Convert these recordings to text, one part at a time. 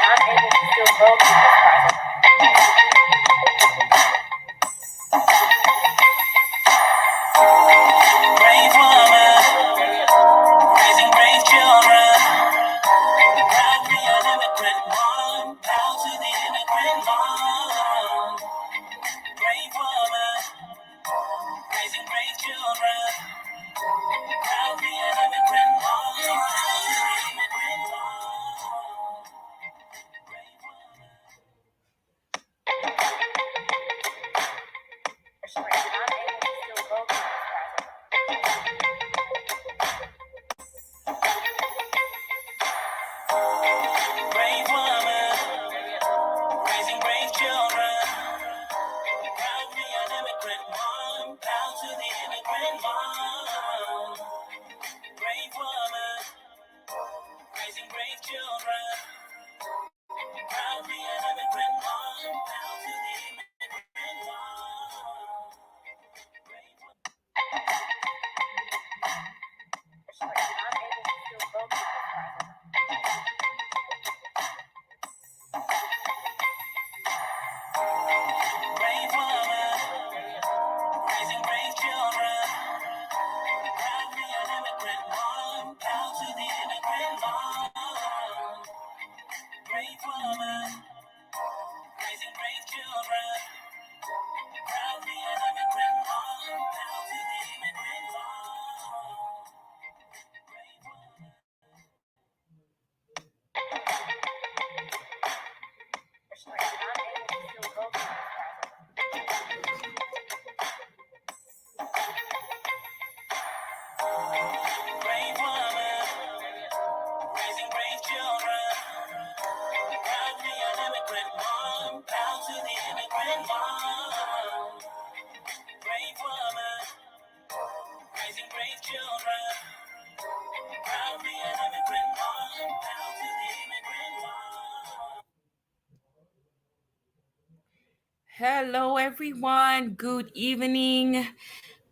I'm able to still go through this process. Brave woman, raising brave children. Proud to be an immigrant mom. Proud to be an immigrant mom. Brave woman, raising brave children. Proud to be an immigrant mom. Immigrant mom. Brave woman. I'm able to still go through this process. Brave woman, raising brave children. Proud to be an immigrant mom. Proud to be an immigrant mom. Brave woman, raising brave children. Proud to be an immigrant mom. Proud to be an immigrant mom. Brave woman. I'm able to still go through this process. Brave woman, raising brave children. Proud to be an immigrant mom. Proud to be an immigrant mom. Brave woman, raising brave children. Proud to be an immigrant mom. Proud to be an immigrant mom. Brave woman. I'm able to still go through this process. Brave woman, raising brave children. Proud to be an immigrant mom. Proud to be an immigrant mom. Brave woman, raising brave children. Proud to be an immigrant mom. Proud to be an immigrant mom. Hello, everyone. Good evening.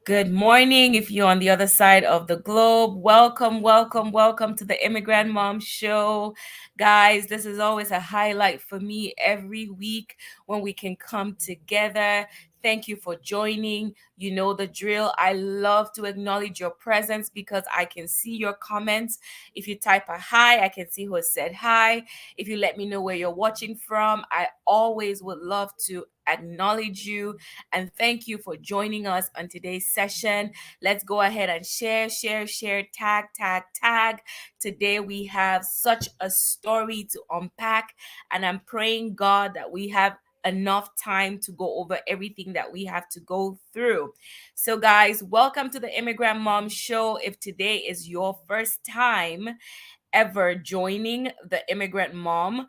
Good morning. If you're on the other side of the globe, welcome, welcome, welcome to the Immigrant Mom Show. Guys, this is always a highlight for me every week when we can come together. Thank you for joining. You know the drill. I love to acknowledge your presence because I can see your comments. If you type a hi, I can see who has said hi. If you let me know where you're watching from, I always would love to acknowledge you and thank you for joining us on today's session. Let's go ahead and share, share, share, tag, tag, tag. Today we have such a story to unpack, and I'm praying, God, that we have enough time to go over everything that we have to go through. So, guys, welcome to the Immigrant Mom Show. If today is your first time ever joining the Immigrant Mom,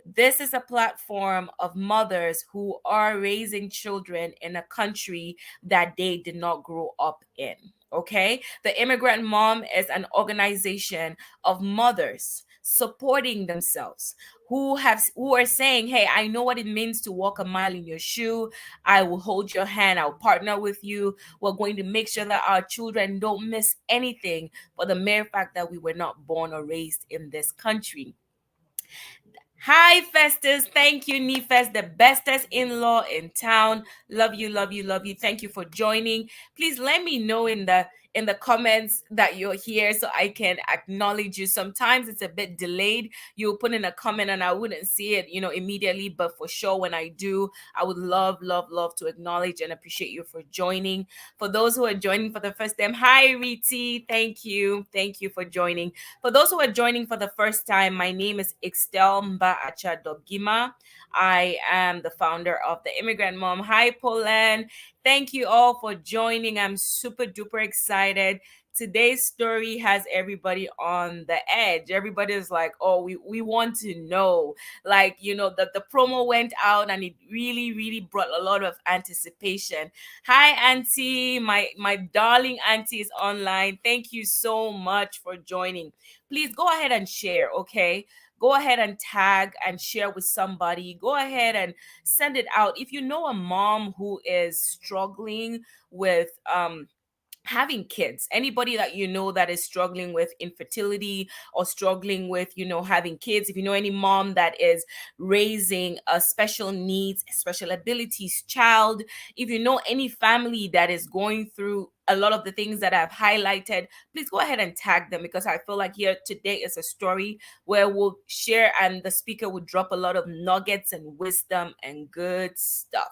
this is a platform of mothers who are raising children in a country that they did not grow up in. Okay? The Immigrant Mom is an organization of mothers supporting themselves who are saying, "Hey, I know what it means to walk a mile in your shoe. I will hold your hand. I'll partner with you. We're going to make sure that our children don't miss anything for the mere fact that we were not born or raised in this country." Hi, Festus. Thank you, Nifes, the bestest in-law in town. Love you, love you, love you. Thank you for joining. Please let me know in the comments that you're here so I can acknowledge you. Sometimes it's a bit delayed. You'll put in a comment and I wouldn't see it, immediately, but for sure when I do, I would love, love, love to acknowledge and appreciate you for joining. For those who are joining for the first time, hi, Riti. Thank you. Thank you for joining. For those who are joining for the first time, my name is Ixtel Mba Achadogima. I am the founder of the Immigrant Mom. Hi, Poland. Thank you all for joining. I'm super duper excited. Today's story has everybody on the edge. Everybody is like, oh, we want to know. Like, the promo went out and it really, really brought a lot of anticipation. Hi, Auntie. My darling Auntie is online. Thank you so much for joining. Please go ahead and share, okay? Go ahead and tag and share with somebody. Go ahead and send it out. If you know a mom who is struggling with having kids. Anybody that you know that is struggling with infertility or struggling with, having kids, if you know any mom that is raising a special needs, special abilities child, if you know any family that is going through a lot of the things that I've highlighted, please go ahead and tag them, because I feel like here today is a story where we'll share and the speaker will drop a lot of nuggets and wisdom and good stuff.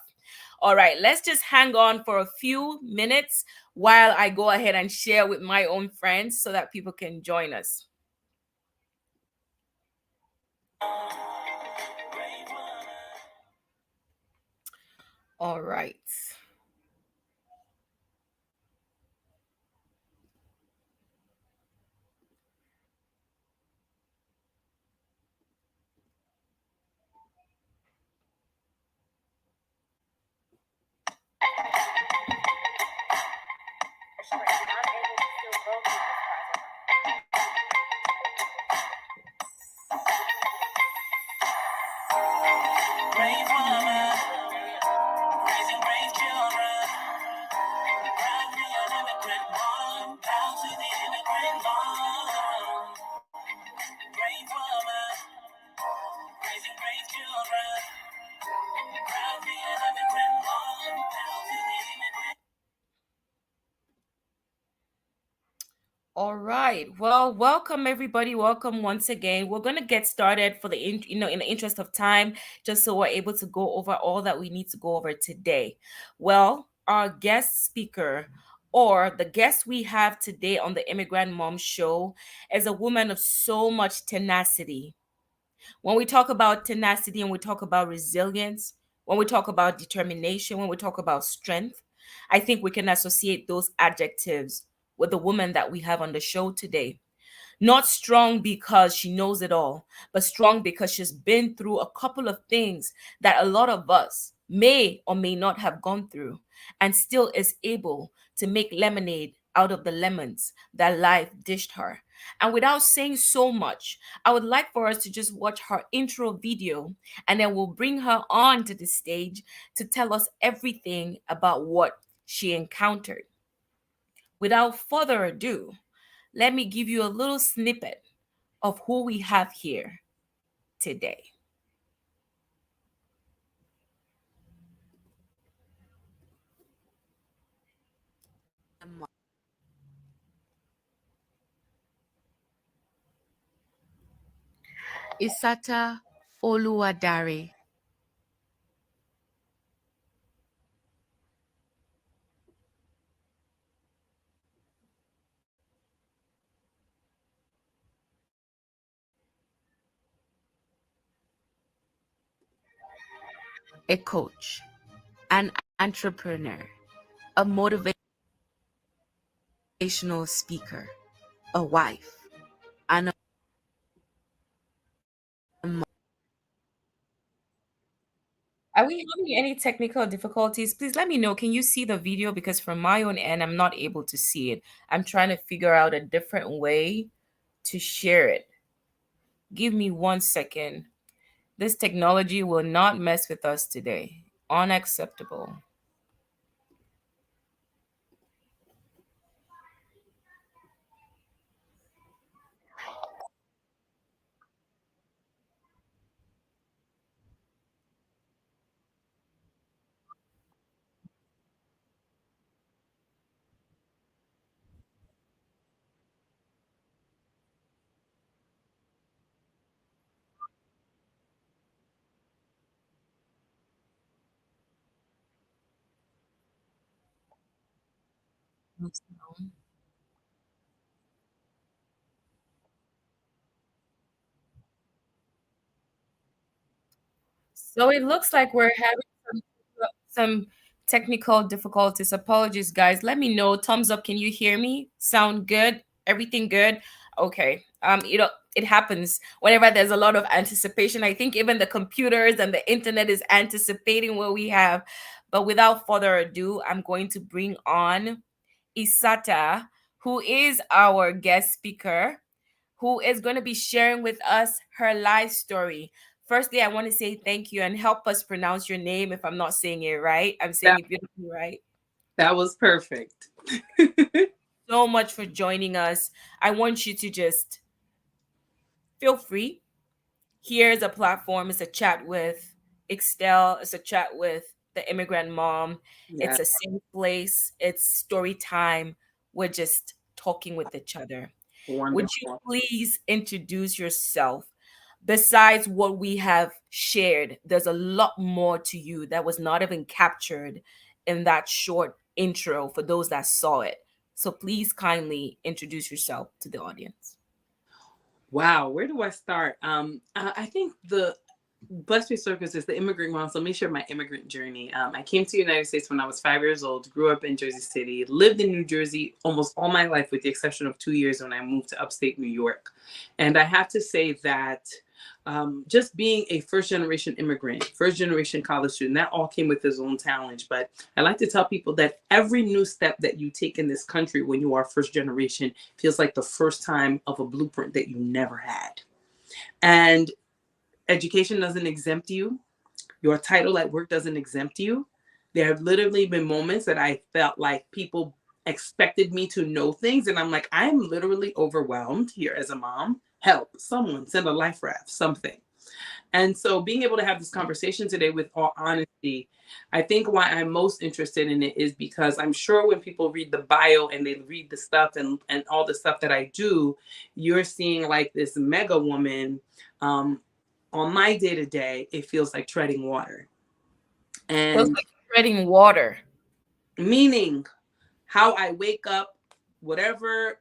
All right, let's just hang on for a few minutes while I go ahead and share with my own friends so that people can join us. All right. Brave woman, raising brave children. Proud to be an immigrant mom. Proud to be an immigrant mom. Brave woman, raising brave children. Proud to be an immigrant mom. Proud to be an immigrant. All right. Well, welcome everybody. Welcome once again. We're going to get started for in the interest of time, just so we're able to go over all that we need to go over today. Well, our guest speaker, or the guest we have today on the Immigrant Mom Show, is a woman of so much tenacity. When we talk about tenacity and we talk about resilience, when we talk about determination, when we talk about strength, I think we can associate those adjectives with the woman that we have on the show today. Not strong because she knows it all, but strong because she's been through a couple of things that a lot of us may or may not have gone through, and still is able to make lemonade out of the lemons that life dished her. And without saying so much, I would like for us to just watch her intro video, and then we'll bring her on to the stage to tell us everything about what she encountered. Without further ado, let me give you a little snippet of who we have here today. Issata Oluwadare. A coach, an entrepreneur, a motivational speaker, a wife, and a mom. Are we having any technical difficulties? Please let me know. Can you see the video? Because from my own end, I'm not able to see it. I'm trying to figure out a different way to share it. Give me 1 second. This technology will not mess with us today. Unacceptable. So it looks like we're having some technical difficulties. Apologies, guys. Let me know. Thumbs up. Can you hear me? Sound good? Everything good? Okay. It happens whenever there's a lot of anticipation. I think even the computers and the internet is anticipating what we have. But without further ado, I'm going to bring on Issata, who is our guest speaker, who is going to be sharing with us her life story. Firstly, I want to say thank you and help us pronounce your name if I'm not saying it right. I'm saying That it beautifully, right? that was perfect. So much for joining us. I want you to just feel free. Here's a platform. It's a chat with Excel. It's a chat with the immigrant mom. Yeah, It's a safe place. It's story time. We're just talking with each other. Would you wonderful. please introduce yourself? Besides what we have shared, there's a lot more to you that was not even captured in that short intro for those that saw it. So please kindly introduce yourself to the audience. Wow, where do I start? I think the Blessed Be Circus is the immigrant mom. So let me share my immigrant journey. I came to the United States when I was 5 years old, grew up in Jersey City, lived in New Jersey almost all my life, with the exception of 2 years when I moved to upstate New York. And I have to say that just being a first generation immigrant, first generation college student, that all came with its own challenge. But I like to tell people that every new step that you take in this country when you are first generation feels like the first time of a blueprint that you never had. And education doesn't exempt you. Your title at work doesn't exempt you. There have literally been moments that I felt like people expected me to know things, and I'm like, I'm literally overwhelmed here as a mom. Help, someone, send a life raft, something. And so being able to have this conversation today with all honesty, I think why I'm most interested in it is because I'm sure when people read the bio and they read the stuff and all the stuff that I do, you're seeing like this mega woman. On my day to day, it feels like treading water. Feels And like treading water. meaning how I wake up, whatever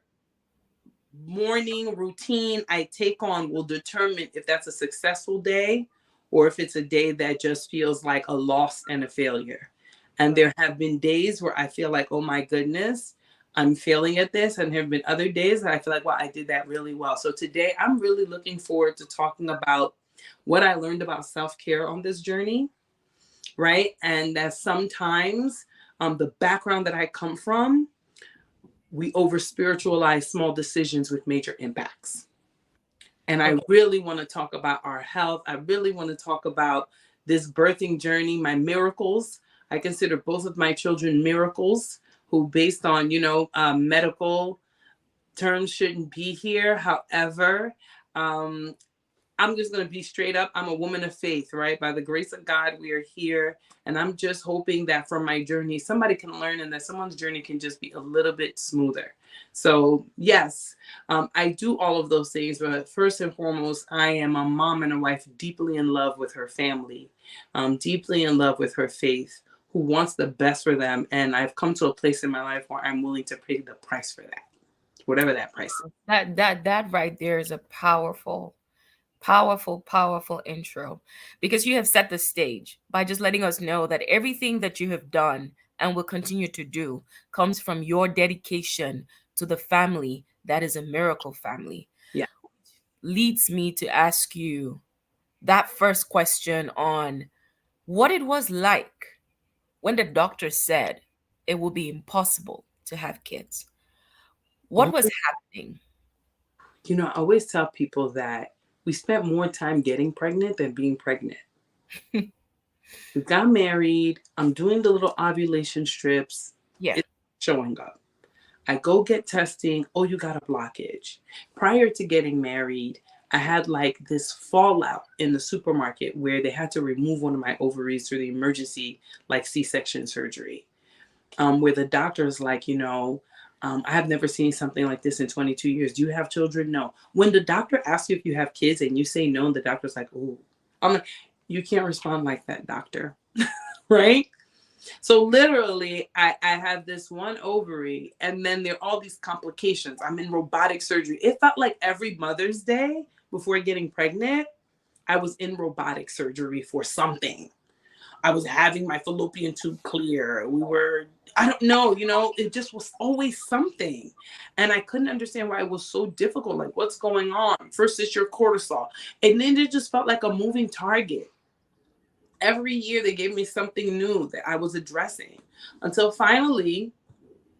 morning routine I take on will determine if that's a successful day or if it's a day that just feels like a loss and a failure. And Right. there have been days where I feel like, oh my goodness, I'm failing at this. And there have been other days that I feel like, wow, I did that really well. So today I'm really looking forward to talking about what I learned about self care on this journey, right? And that sometimes the background that I come from, we over spiritualize small decisions with major impacts. And I Okay. really want to talk about our health. I really want to talk about this birthing journey, my miracles. I consider both of my children miracles, who, based on, medical terms, shouldn't be here. However, um, I'm just going to be straight up. I'm a woman of faith, right? By the grace of God, we are here. And I'm just hoping that from my journey, somebody can learn and that someone's journey can just be a little bit smoother. So, yes, I do all of those things. But first and foremost, I am a mom and a wife deeply in love with her family, deeply in love with her faith, who wants the best for them. And I've come to a place in my life where I'm willing to pay the price for that, whatever that price is. That right there is a powerful, powerful, powerful intro because you have set the stage by just letting us know that everything that you have done and will continue to do comes from your dedication to the family that is a miracle family. Yeah. Leads me to ask you that first question on what it was like when the doctor said it would be impossible to have kids. What was happening? I always tell people that we spent more time getting pregnant than being pregnant. We got married. I'm doing the little ovulation strips. Yeah. It's showing up. I go get testing. Oh, you got a blockage. Prior to getting married, I had like this fallout in the supermarket where they had to remove one of my ovaries through the emergency, like C-section surgery. Where the doctor's like, I have never seen something like this in 22 years. Do you have children? No. When the doctor asks you if you have kids and you say no, the doctor's like, oh, I'm like, you can't respond like that, doctor. Right? So literally, I have this one ovary, and then there are all these complications. I'm in robotic surgery. It felt like every Mother's Day before getting pregnant, I was in robotic surgery for something. I was having my fallopian tube clear. I don't know, it just was always something. And I couldn't understand why it was so difficult. Like, what's going on? First, it's your cortisol. And then it just felt like a moving target. Every year, they gave me something new that I was addressing until finally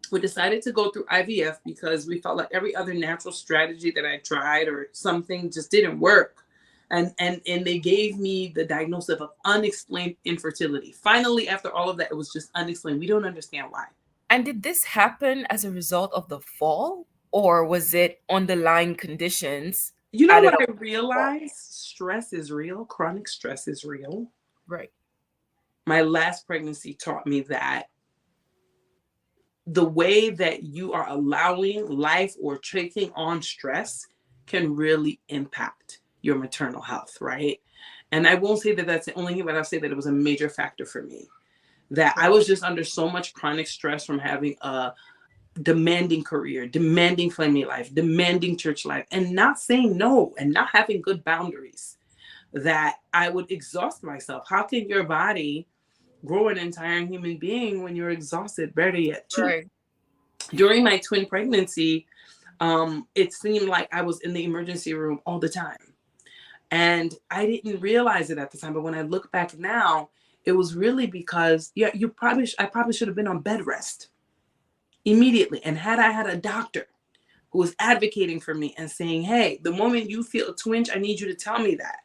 we decided to go through IVF because we felt like every other natural strategy that I tried or something just didn't work. And they gave me the diagnosis of unexplained infertility. Finally, after all of that, it was just unexplained. We don't understand why. And did this happen as a result of the fall, or was it underlying conditions You know added what up I to the fall? realized? Stress is real. Chronic stress is real. Right. My last pregnancy taught me that the way that you are allowing life or taking on stress can really impact your maternal health, right? And I won't say that that's the only thing, but I'll say that it was a major factor for me. That I Right. was just under so much chronic stress from having a demanding career, demanding family life, demanding church life, and not saying no and not having good boundaries, that I would exhaust myself. How can your body grow an entire human being when you're exhausted? Better yet, two. Right. During my twin pregnancy, it seemed like I was in the emergency room all the time. And I didn't realize it at the time. But when I look back now, it was really because, yeah, I probably should have been on bed rest immediately. And had I had a doctor who was advocating for me and saying, hey, the moment you feel a twinge, I need you to tell me that.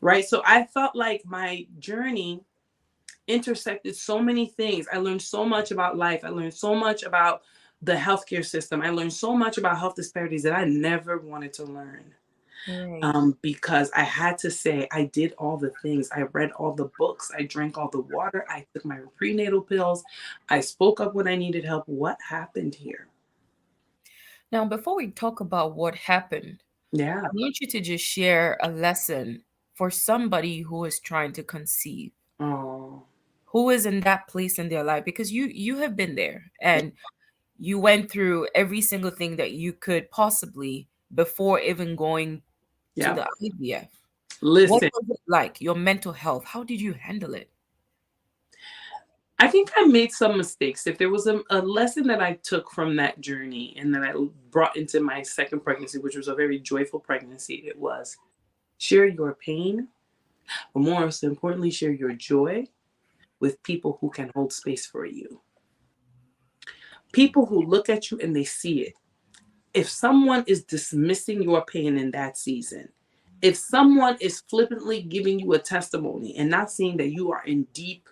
Right. So I felt like my journey intersected so many things. I learned so much about life. I learned so much about the healthcare system. I learned so much about health disparities that I never wanted to learn. Right. Because I had to say, I did all the things. I read all the books. I drank all the water. I took my prenatal pills. I spoke up when I needed help. What happened here? Now, before we talk about what happened, I Yeah. want you to just share a lesson for somebody who is trying to conceive, Oh, who is in that place in their life, because you have been there and you went through every single thing that you could possibly before even going to yeah. the IVF. What Listen, was it like? Your mental health? How did you handle it? I think I made some mistakes. If there was a lesson that I took from that journey and that I brought into my second pregnancy, which was a very joyful pregnancy, it was share your pain, but more so importantly, share your joy with people who can hold space for you. People who look at you and they see it. If someone is dismissing your pain in that season, if someone is flippantly giving you a testimony and not seeing that you are in deep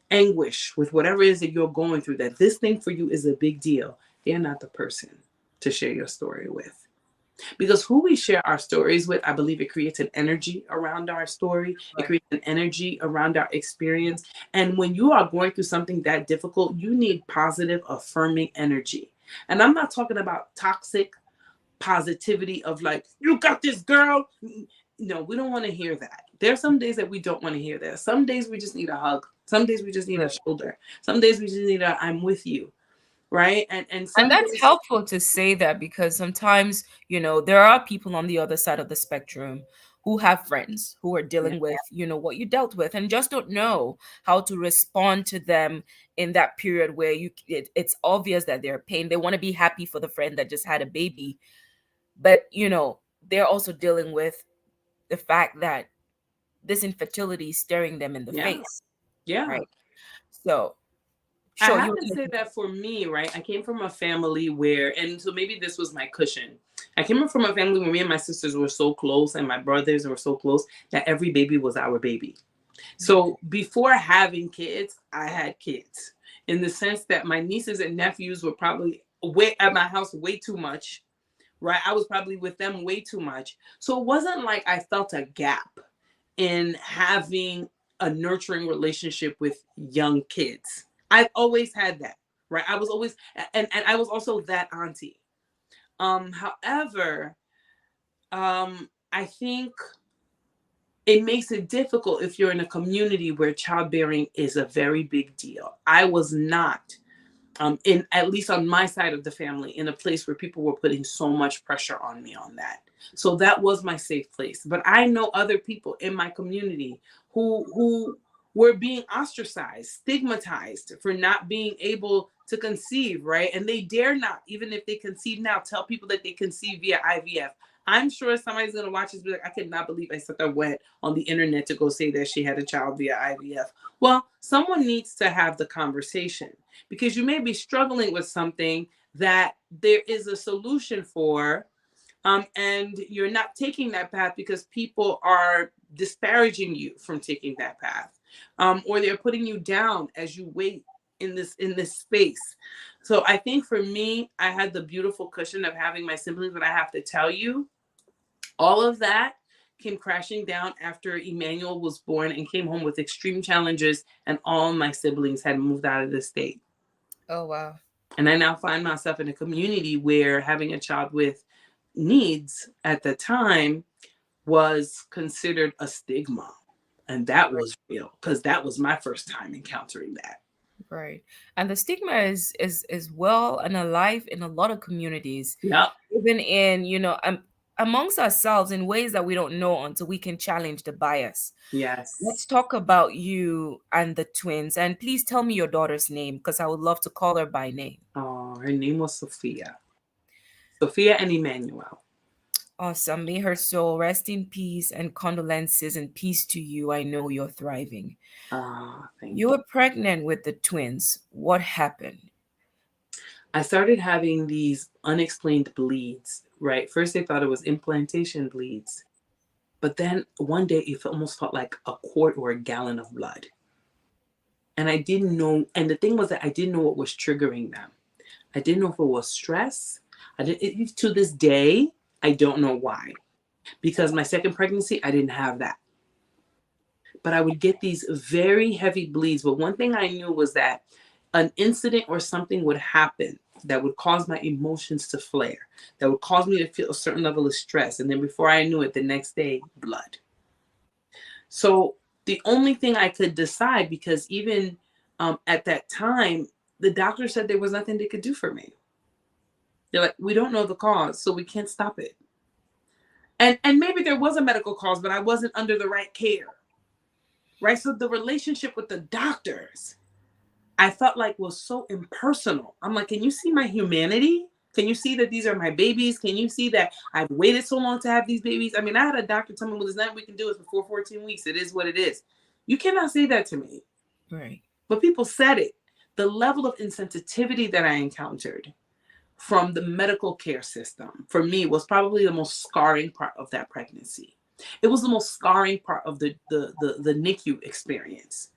anguish with whatever it is that you're going through, that this thing for you is a big deal, they're not the person to share your story with. Because who we share our stories with, I believe it creates an energy around our story. It Right. creates an energy around our experience. And when you are going through something that difficult, you need positive, affirming energy. And I'm not talking about toxic positivity of like, you got this, girl. No, we don't want to hear that. There are some days that we don't want to hear that. Some days we just need a hug. Some days we just need a Right. shoulder. Some days we just need a I'm with you. Right. And And some that's days, helpful to say that because sometimes, there are people on the other side of the spectrum who have friends who are yeah, dealing with, what you dealt with and just don't know how to respond to them in that period where it's obvious that they're pain. They want to be happy for the friend that just had a baby, but they're also dealing with the fact that this infertility is staring them in the yeah, face, yeah. right? So, I sure, have you to say that for me, right? I came from a family where, and so maybe this was my cushion. I came from a family where me and my sisters were so close and my brothers were so close that every baby was our baby. So before having kids, I had kids in the sense that my nieces and nephews were probably way at my house way too much, right? I was probably with them way too much. So it wasn't like I felt a gap in having a nurturing relationship with young kids. I've always had that, right? I was always, and I was also that auntie. However, I think it makes it difficult if you're in a community where childbearing is a very big deal. I was not, in at least on my side of the family, in a place where people were putting so much pressure on me on that. So that was my safe place. But I know other people in my community who were being ostracized, stigmatized for not being able to conceive, right? And they dare not, even if they conceive now, tell people that they conceive via IVF. I'm sure somebody's gonna watch this and be like, I cannot believe Issata went on the internet to go say that she had a child via IVF. Well, someone needs to have the conversation because you may be struggling with something that there is a solution for, and you're not taking that path because people are disparaging you from taking that path, or they're putting you down as you wait in this space. So I think for me, I had the beautiful cushion of having my siblings, but I have to tell you, all of that came crashing down after Emmanuel was born and came home with extreme challenges, and all my siblings had moved out of the state. Oh, wow. And I now find myself in a community where having a child with needs at the time was considered a stigma. And that was real because that was my first time encountering that. Right. And the stigma is well and alive in a lot of communities, Yep. even in, amongst ourselves in ways that we don't know until we can challenge the bias. Yes. Let's talk about you and the twins. And please tell me your daughter's name because I would love to call her by name. Oh, her name was Sophia. Sophia and Emmanuel. Awesome. May her soul rest in peace and condolences and peace to you. I know you're thriving. Ah, thank You you. were pregnant with the twins. What happened? I started having these unexplained bleeds, right? First, they thought it was implantation bleeds. But then one day, it almost felt like a quart or a gallon of blood. And I didn't know. And the thing was that I didn't know what was triggering them. I didn't know if it was stress. To this day, I don't know why. Because my second pregnancy, I didn't have that. But I would get these very heavy bleeds. But one thing I knew was that an incident or something would happen that would cause my emotions to flare, that would cause me to feel a certain level of stress. And then before I knew it, the next day, blood. So the only thing I could decide, because even at that time, the doctor said there was nothing they could do for me. They're like, we don't know the cause, so we can't stop it. And maybe there was a medical cause, but I wasn't under the right care. Right? So the relationship with the doctors, I felt like was so impersonal. I'm like, can you see my humanity? Can you see that these are my babies? Can you see that I've waited so long to have these babies? I mean, I had a doctor tell me, well, there's nothing we can do. It's before 14 weeks. It is what it is. You cannot say that to me. Right. But people said it. The level of insensitivity that I encountered from the medical care system for me was probably the most scarring part of that pregnancy. It was the most scarring part of the NICU experience.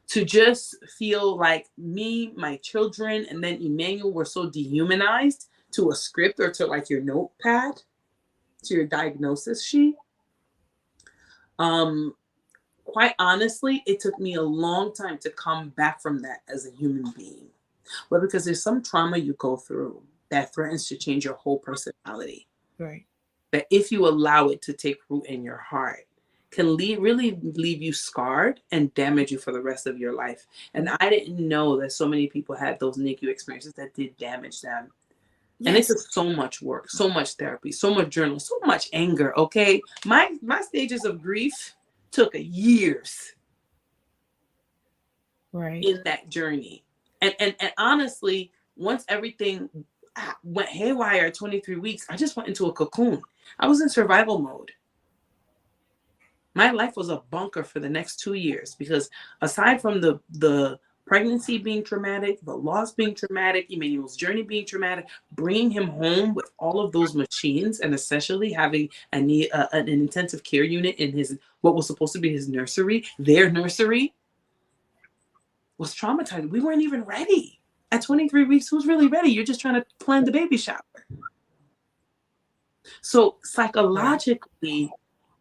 To just feel like me, my children, and then Emmanuel were so dehumanized to a script or to like your notepad, to your diagnosis sheet. Quite honestly, it took me a long time to come back from that as a human being. Well, because there's some trauma you go through that threatens to change your whole personality. Right. That if you allow it to take root in your heart, can really leave you scarred and damage you for the rest of your life. And I didn't know that so many people had those NICU experiences that did damage them. And it Yes. took so much work, so much therapy, so much journaling, so much anger. Okay, my stages of grief took years Right. in that journey. And honestly, once everything went haywire at 23 weeks, I just went into a cocoon. I was in survival mode. My life was a bunker for the next 2 years because aside from the pregnancy being traumatic, the loss being traumatic, Emmanuel's journey being traumatic, bringing him home with all of those machines and essentially having an intensive care unit in his what was supposed to be his nursery, their nursery, was traumatizing. We weren't even ready. At 23 weeks, who's really ready? You're just trying to plan the baby shower. So psychologically,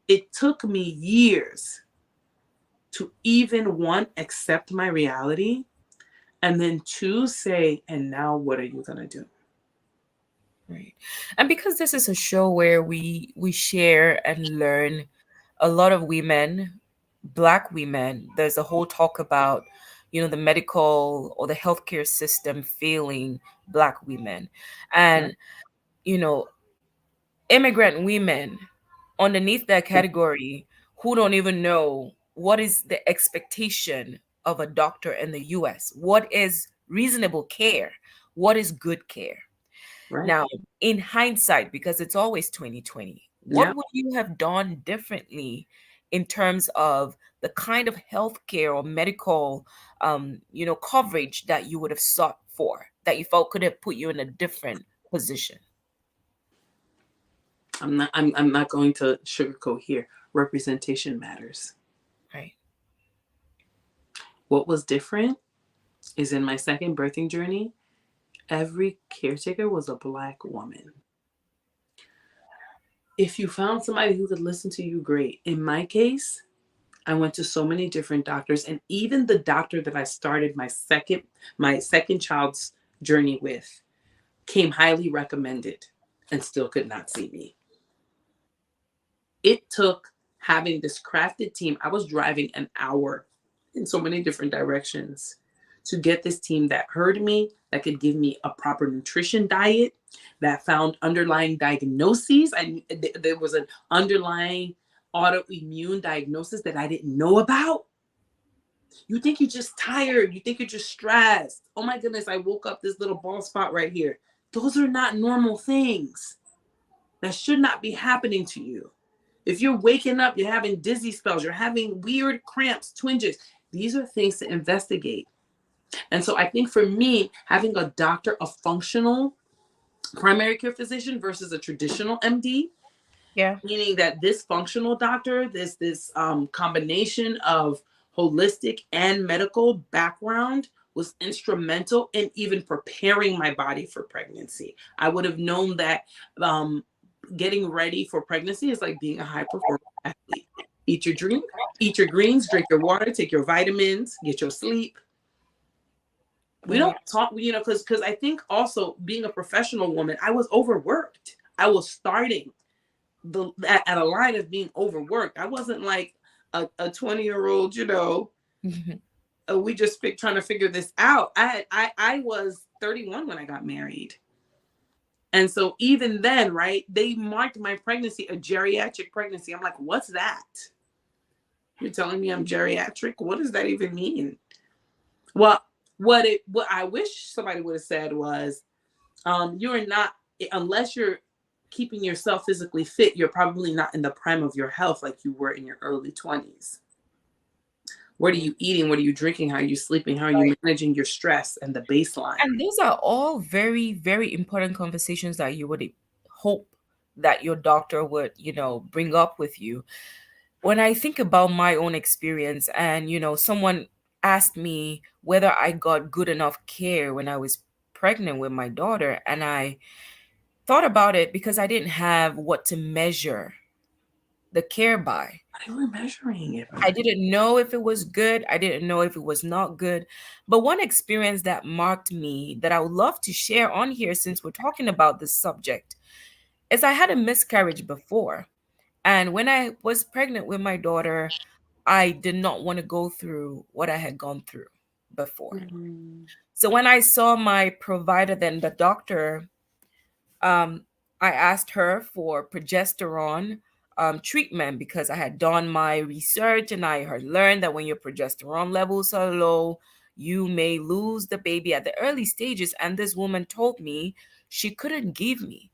it took me years to even one, accept my reality, and then two, say, and now what are you going to do? Right. And because this is a show where we share and learn, a lot of women, black women, there's a whole talk about, the medical or the healthcare system failing black women. Right? And, you know, immigrant women underneath that category who don't even know what is the expectation of a doctor in the US, what is reasonable care, what is good care. Right? Now, in hindsight, because it's always 2020, Yeah. what would you have done differently in terms of the kind of healthcare or medical, coverage that you would have sought for, that you felt could have put you in a different position? I'm not going to sugarcoat here. Representation matters. Right. What was different? is in my second birthing journey, every caretaker was a Black woman. If you found somebody who could listen to you, great. In my case, I went to so many different doctors, and even the doctor that I started my second child's journey with came highly recommended and still could not see me. It took having this crafted team. I was driving an hour in so many different directions to get this team that heard me, that could give me a proper nutrition diet, that found underlying diagnoses. There was an underlying autoimmune diagnosis that I didn't know about. You think you're just tired. You think you're just stressed. Oh my goodness, I woke up this little bald spot right here. Those are not normal things. That should not be happening to you. If you're waking up, you're having dizzy spells, you're having weird cramps, twinges, these are things to investigate. And so I think for me, having a doctor, a functional primary care physician versus a traditional MD, Yeah. meaning that this functional doctor, this combination of holistic and medical background was instrumental in even preparing my body for pregnancy. I would have known that getting ready for pregnancy is like being a high performance athlete. Eat your drink, eat your greens, drink your water, take your vitamins, get your sleep. We don't Right. talk, because I think also being a professional woman, I was overworked. I was starting at a line of being overworked. I wasn't like a 20-year-old, we just trying to figure this out. I was 31 when I got married. And so even then, right, they marked my pregnancy a geriatric pregnancy. I'm like, what's that? You're telling me I'm geriatric? What does that even mean? Well, what I wish somebody would have said was, you're not, unless you're keeping yourself physically fit, you're probably not in the prime of your health like you were in your early 20s. What are you eating? What are you drinking? How are you sleeping? How are you managing your stress and the baseline? And those are all very, very important conversations that you would hope that your doctor would, bring up with you. When I think about my own experience and, someone asked me whether I got good enough care when I was pregnant with my daughter, and I thought about it because I didn't have what to measure the care by. They were measuring it I by. didn't know if it was good. I didn't know if it was not good. But one experience that marked me that I would love to share on here, since we're talking about this subject, is I had a miscarriage before. And when I was pregnant with my daughter, I did not want to go through what I had gone through before. Mm. So when I saw my provider, then the doctor, um, I asked her for progesterone treatment because I had done my research and I had learned that when your progesterone levels are low, you may lose the baby at the early stages. And this woman told me she couldn't give me.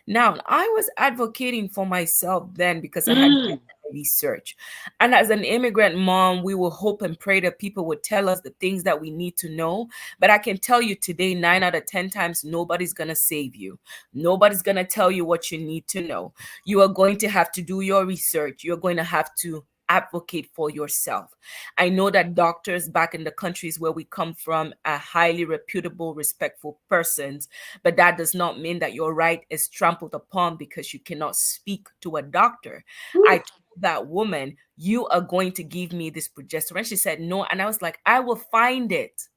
Now, I was advocating for myself then because I had done Mm. my research. And as an immigrant mom, we will hope and pray that people would tell us the things that we need to know. But I can tell you today, 9 out of 10 times, nobody's going to save you. Nobody's going to tell you what you need to know. You are going to have to do your research. You're going to have to advocate for yourself. I know that doctors back in the countries where we come from are highly reputable, respectful persons, but that does not mean that your right is trampled upon because you cannot speak to a doctor. I Whew. told that woman, you are going to give me this progesterone. She said, no. And I was like, I will find it.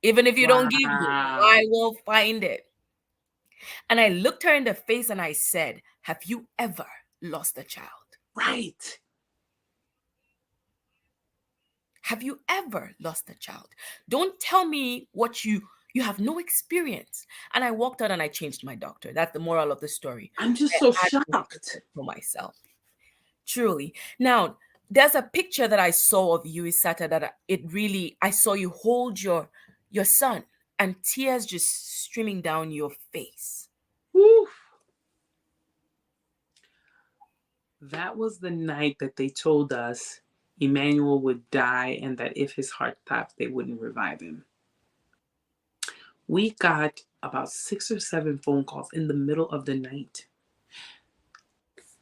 Even if you don't give me, Wow. I will find it. And I looked her in the face and I said, have you ever lost a child? Right. Have you ever lost a child? Don't tell me what you have no experience. And I walked out and I changed my doctor. That's the moral of the story. I'm just so I advocated shocked. for myself. Truly. Now, there's a picture that I saw of you, Issata, that it really I saw you hold your son and tears just streaming down your face. Whew. That was the night that they told us Emmanuel would die and that if his heart stopped, they wouldn't revive him. We got about 6 or 7 phone calls in the middle of the night.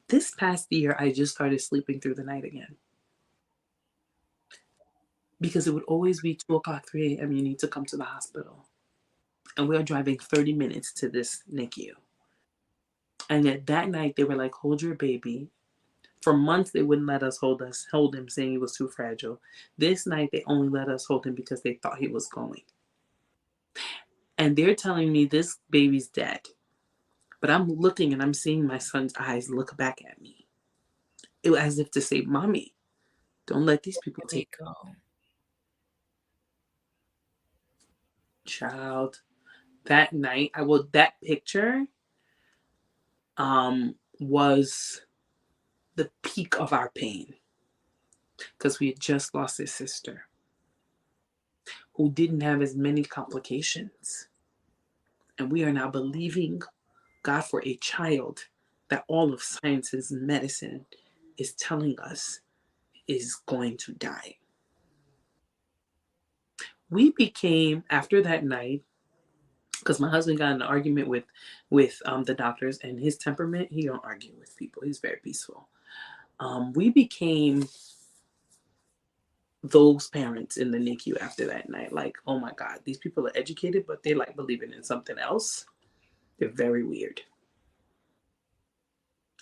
This past year, I just started sleeping through the night again. because it would always be 2 o'clock, 3 a.m. You need to come to the hospital. And we are driving 30 minutes to this NICU. And at that night, they were like, hold your baby. For months, they wouldn't let us hold him, saying he was too fragile. This night, they only let us hold him because they thought he was going. And they're telling me this baby's dead. But I'm looking and I'm seeing my son's eyes look back at me. It was as if to say, Mommy, don't let these people There take we go. child. That night, that picture was the peak of our pain because we had just lost his sister who didn't have as many complications. And we are now believing God for a child that all of sciences and medicine is telling us is going to die. We became, after that night, because my husband got in an argument with the doctors, and his temperament, he don't argue with people. He's very peaceful. We became those parents in the NICU after that night. Like, oh my God, these people are educated, but they like believing in something else. They're very weird.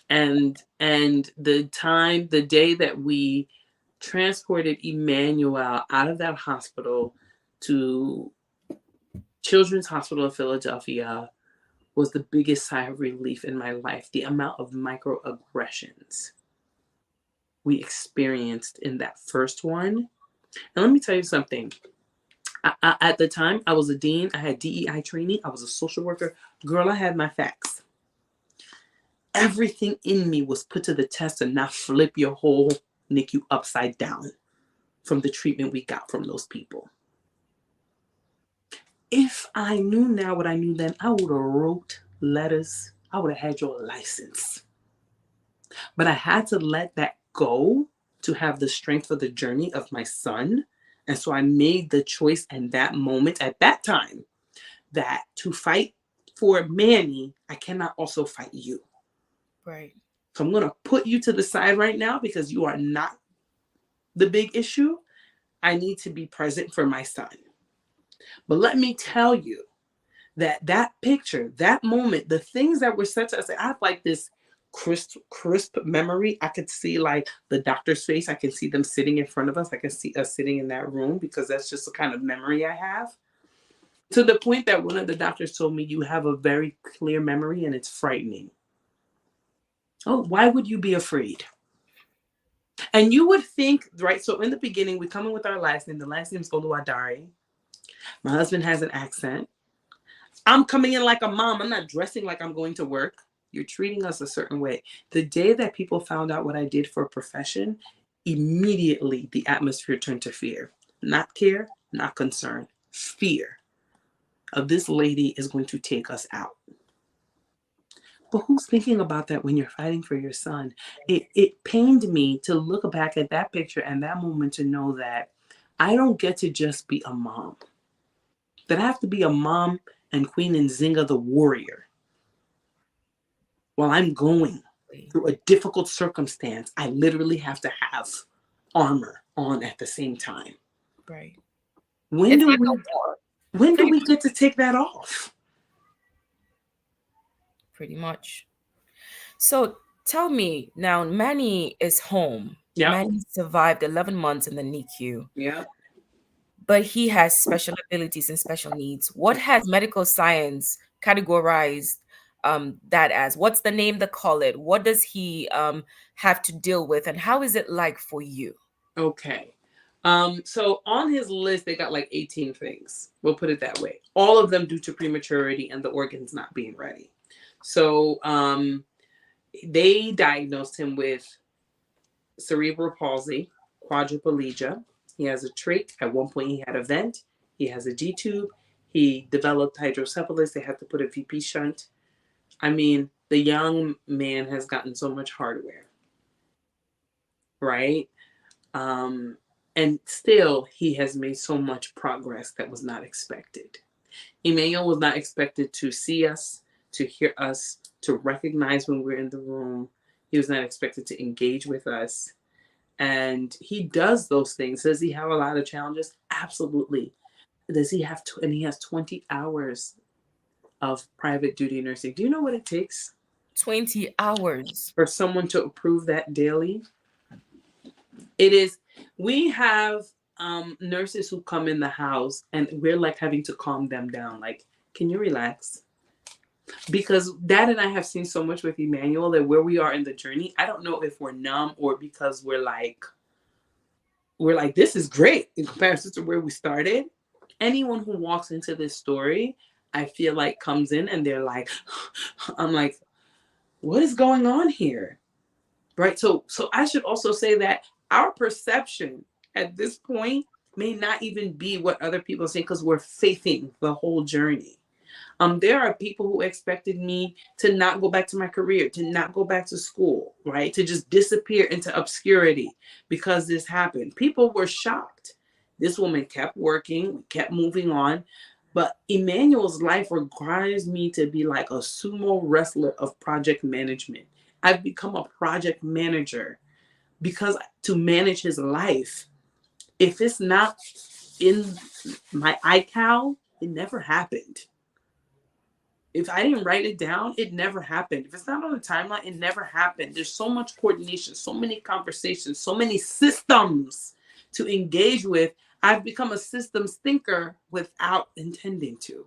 And the day that we transported Emmanuel out of that hospital to Children's Hospital of Philadelphia was the biggest sigh of relief in my life. The amount of microaggressions we experienced in that first one. And let me tell you something. At the time, I was a dean. I had DEI training. I was a social worker. Girl, I had my facts. Everything in me was put to the test to not flip your whole NICU upside down from the treatment we got from those people. If I knew now what I knew then, I would have wrote letters. I would have had your license. But I had to let that go to have the strength for the journey of my son. And so I made the choice in that moment, at that time, that to fight for Manny, I cannot also fight you. Right. So I'm going to put you to the side right now because you are not the big issue. I need to be present for my son. But let me tell you that picture, that moment, the things that were said to us, I have like this crisp memory. I could see like the doctor's face. I can see them sitting in front of us. I can see us sitting in that room because that's just the kind of memory I have. To the point that one of the doctors told me, you have a very clear memory and it's frightening. Oh, why would you be afraid? And you would think, right? So in the beginning, we come in with our last name. The last name is Oluwadare. My husband has an accent. I'm coming in like a mom. I'm not dressing like I'm going to work. You're treating us a certain way. The day that people found out what I did for a profession, immediately the atmosphere turned to fear. Not care, not concern. Fear of this lady is going to take us out. But who's thinking about that when you're fighting for your son? It pained me to look back at that picture and that moment to know that I don't get to just be a mom. That I have to be a mom and Queen Nzinga the warrior. While I'm going through a difficult circumstance, I literally have to have armor on at the same time. Right. When It's do like we a war. when do Pretty we get to take that off? pretty much. So tell me now, Manny is home. Yep. Manny survived 11 months in the NICU, Yep. but he has special abilities and special needs. What has medical science categorized that as? What's the name they call it? What does he have to deal with, and how is it like for you? Okay. So on his list, they got like 18 things. We'll put it that way. All of them due to prematurity and the organs not being ready. So they diagnosed him with cerebral palsy, quadriplegia. He has a trach. At one point, he had a vent. He has a G tube. He developed hydrocephalus. They had to put a VP shunt. I mean, the young man has gotten so much hardware, right? And still, he has made so much progress that was not expected. Emmanuel was not expected to see us, to hear us, to recognize when we're in the room. He was not expected to engage with us. And he does those things. Does he have a lot of challenges? Absolutely. Does he have and he has 20 hours of private duty nursing. Do you know what it takes 20 hours. for someone to approve that daily? It is, we have nurses who come in the house and we're like having to calm them down. Like, can you relax? Because Dad and I have seen so much with Emmanuel that where we are in the journey, I don't know if we're numb or because we're like, this is great in comparison to where we started. Anyone who walks into this story, I feel like comes in and they're like, I'm like, what is going on here? Right. So I should also say that our perception at this point may not even be what other people say because we're faithing the whole journey. There are people who expected me to not go back to my career, to not go back to school, right? To just disappear into obscurity because this happened. People were shocked. This woman kept working, kept moving on. But Emmanuel's life requires me to be like a sumo wrestler of project management. I've become a project manager because to manage his life, if it's not in my iCal, it never happened. If I didn't write it down, it never happened. If it's not on the timeline, it never happened. There's so much coordination, so many conversations, so many systems to engage with. I've become a systems thinker without intending to.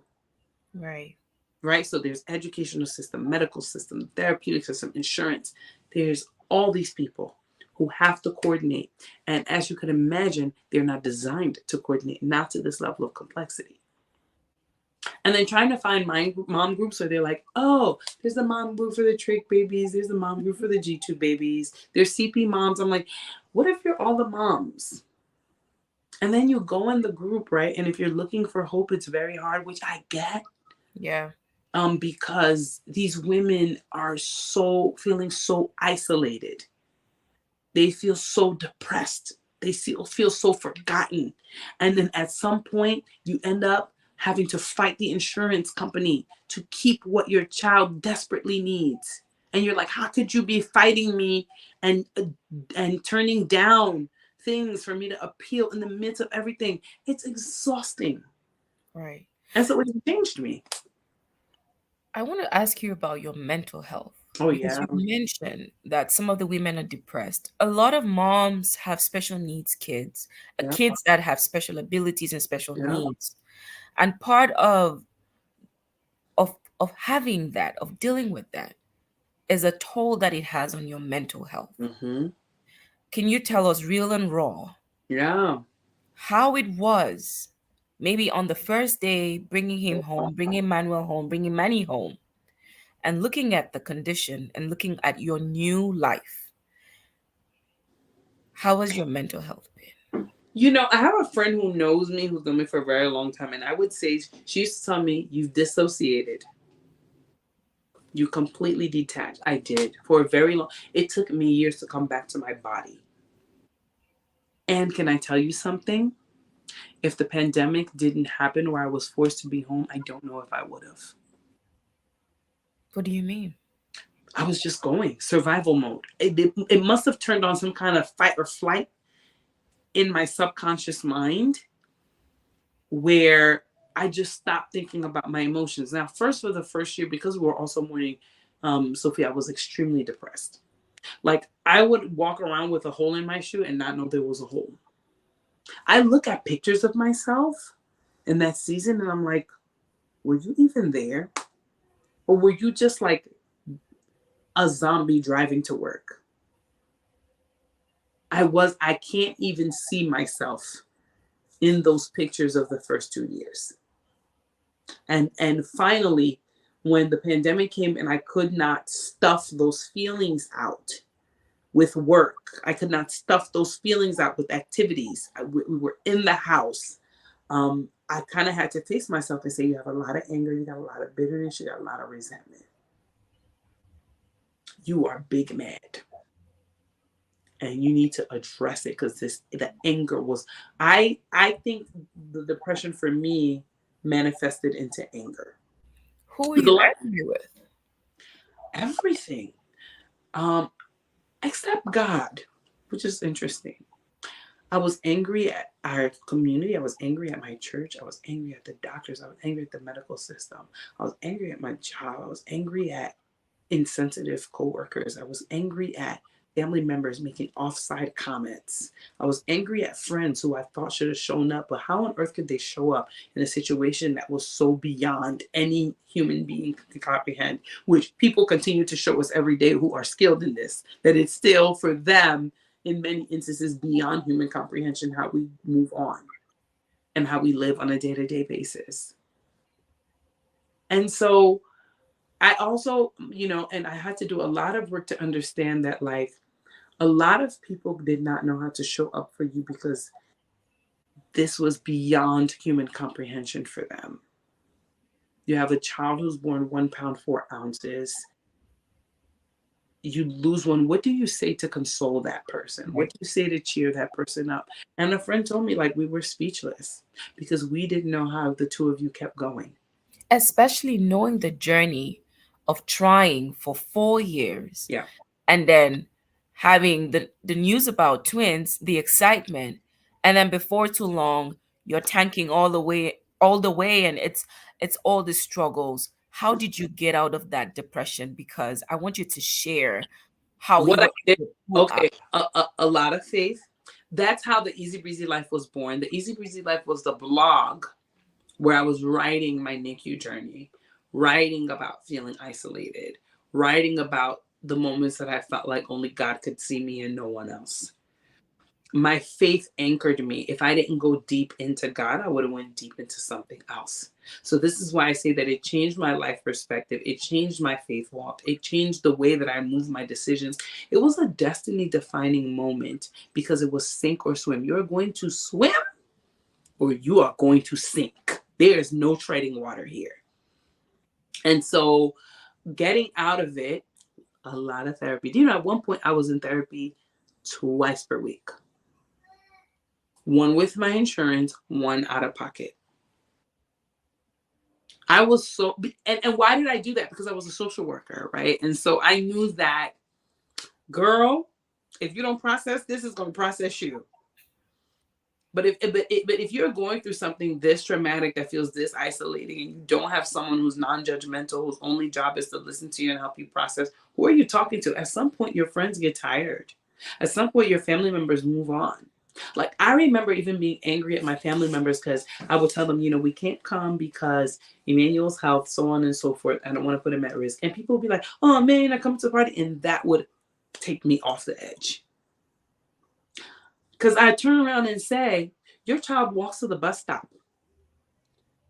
Right. Right? So there's educational system, medical system, therapeutic system, insurance. There's all these people who have to coordinate. And as you can imagine, they're not designed to coordinate, not to this level of complexity. And then trying to find mom groups where they're like, oh, there's the mom group for the trach babies. There's the mom group for the G2 babies. There's CP moms. I'm like, what if you're all the moms? And then you go in the group, right? And if you're looking for hope, it's very hard, which I get. Yeah. Because these women are feeling so isolated. They feel so depressed. They feel so forgotten. And then at some point, you end up having to fight the insurance company to keep what your child desperately needs. And you're like, how could you be fighting me and turning down things for me to appeal in the midst of everything? It's exhausting. Right. And so it changed me. I want to ask you about your mental health Oh, because yeah. you mentioned that some of the women are depressed. A lot of moms have special needs kids, Yeah. kids that have special abilities and special Yeah. needs. And part of having that, of dealing with that, is a toll that it has on your mental health. Mm-hmm. Can you tell us real and raw Yeah. how it was, maybe on the first day, bringing him home, bringing Manuel home, bringing Manny home, and looking at the condition and looking at your new life? How has your mental health been? I have a friend who knows me, who's known me for a very long time, and I would say she used to tell me, you've dissociated. You completely detached. I did for a very long. It took me years to come back to my body. And can I tell you something? If the pandemic didn't happen where I was forced to be home, I don't know if I would have. What do you mean? I was just going survival mode. It must have turned on some kind of fight or flight in my subconscious mind where I just stopped thinking about my emotions. Now, first, for the first year, because we were also mourning Sophie, I was extremely depressed. Like, I would walk around with a hole in my shoe and not know there was a hole. I look at pictures of myself in that season and I'm like, were you even there? Or were you just like a zombie driving to work? I can't even see myself in those pictures of the first 2 years. And finally, when the pandemic came and I could not stuff those feelings out with work, I could not stuff those feelings out with activities. We were in the house. I kind of had to face myself and say, you have a lot of anger, you got a lot of bitterness, you got a lot of resentment. You are big mad. And you need to address it because the anger was, I think the depression for me manifested into anger. Who are With a you lot, angry with? everything, um, except God. which is interesting. I was angry at our community. I was angry at my church. I was angry at the doctors. I was angry at the medical system. I was angry at my job. I was angry at insensitive coworkers. I was angry at family members making offside comments. I was angry at friends who I thought should have shown up, but how on earth could they show up in a situation that was so beyond any human being can comprehend, which people continue to show us every day who are skilled in this, that it's still for them in many instances beyond human comprehension how we move on and how we live on a day-to-day basis. And so I also, and I had to do a lot of work to understand that, like, a lot of people did not know how to show up for you because this was beyond human comprehension for them. You have a child who's born 1 pound 4 ounces. You lose one. What do you say to console that person? What do you say to cheer that person up? And a friend told me, like, we were speechless because we didn't know how the two of you kept going. Especially knowing the journey of trying for 4 years Yeah. and then having the news about twins, the excitement, and then before too long, you're tanking all the way, and it's all the struggles. How did you get out of that depression? Because I want you to share how you What I were did, able to pull up. okay, a lot of faith. That's how the Easy Breezy Life was born. The Easy Breezy Life was the blog where I was writing my NICU journey, writing about feeling isolated, writing about the moments that I felt like only God could see me and no one else. My faith anchored me. If I didn't go deep into God, I would have went deep into something else. So this is why I say that it changed my life perspective. It changed my faith walk. It changed the way that I moved my decisions. It was a destiny defining moment because it was sink or swim. You're going to swim or you are going to sink. There is no treading water here. And so getting out of it, a lot of therapy. Do you know, at one point I was in therapy twice per week. One with my insurance, one out of pocket. I was so, and why did I do that? Because I was a social worker, right? And so I knew that, girl, if you don't process this, it's going to process you. But if you're going through something this traumatic that feels this isolating and you don't have someone who's non-judgmental, whose only job is to listen to you and help you process, who are you talking to? At some point, your friends get tired. At some point, your family members move on. Like, I remember even being angry at my family members because I would tell them, we can't come because Emmanuel's health, so on and so forth. I don't want to put him at risk. And people would be like, oh man, I come to the party. And that would take me off the edge. Because I turn around and say, your child walks to the bus stop.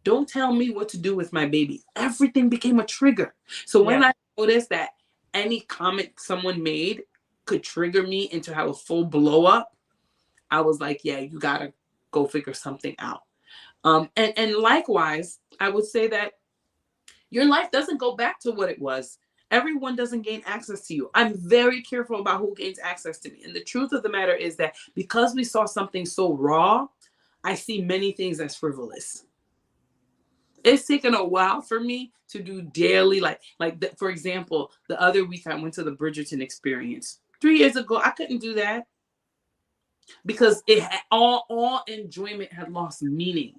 Don't tell me what to do with my baby. Everything became a trigger. So when I noticed that any comment someone made could trigger me into have a full blow up, I was like, yeah, you got to go figure something out. And likewise, I would say that your life doesn't go back to what it was. Everyone doesn't gain access to you. I'm very careful about who gains access to me. And the truth of the matter is that because we saw something so raw, I see many things as frivolous. It's taken a while for me to do daily, for example, the other week I went to the Bridgerton experience. 3 years ago, I couldn't do that because it had, all enjoyment had lost meaning.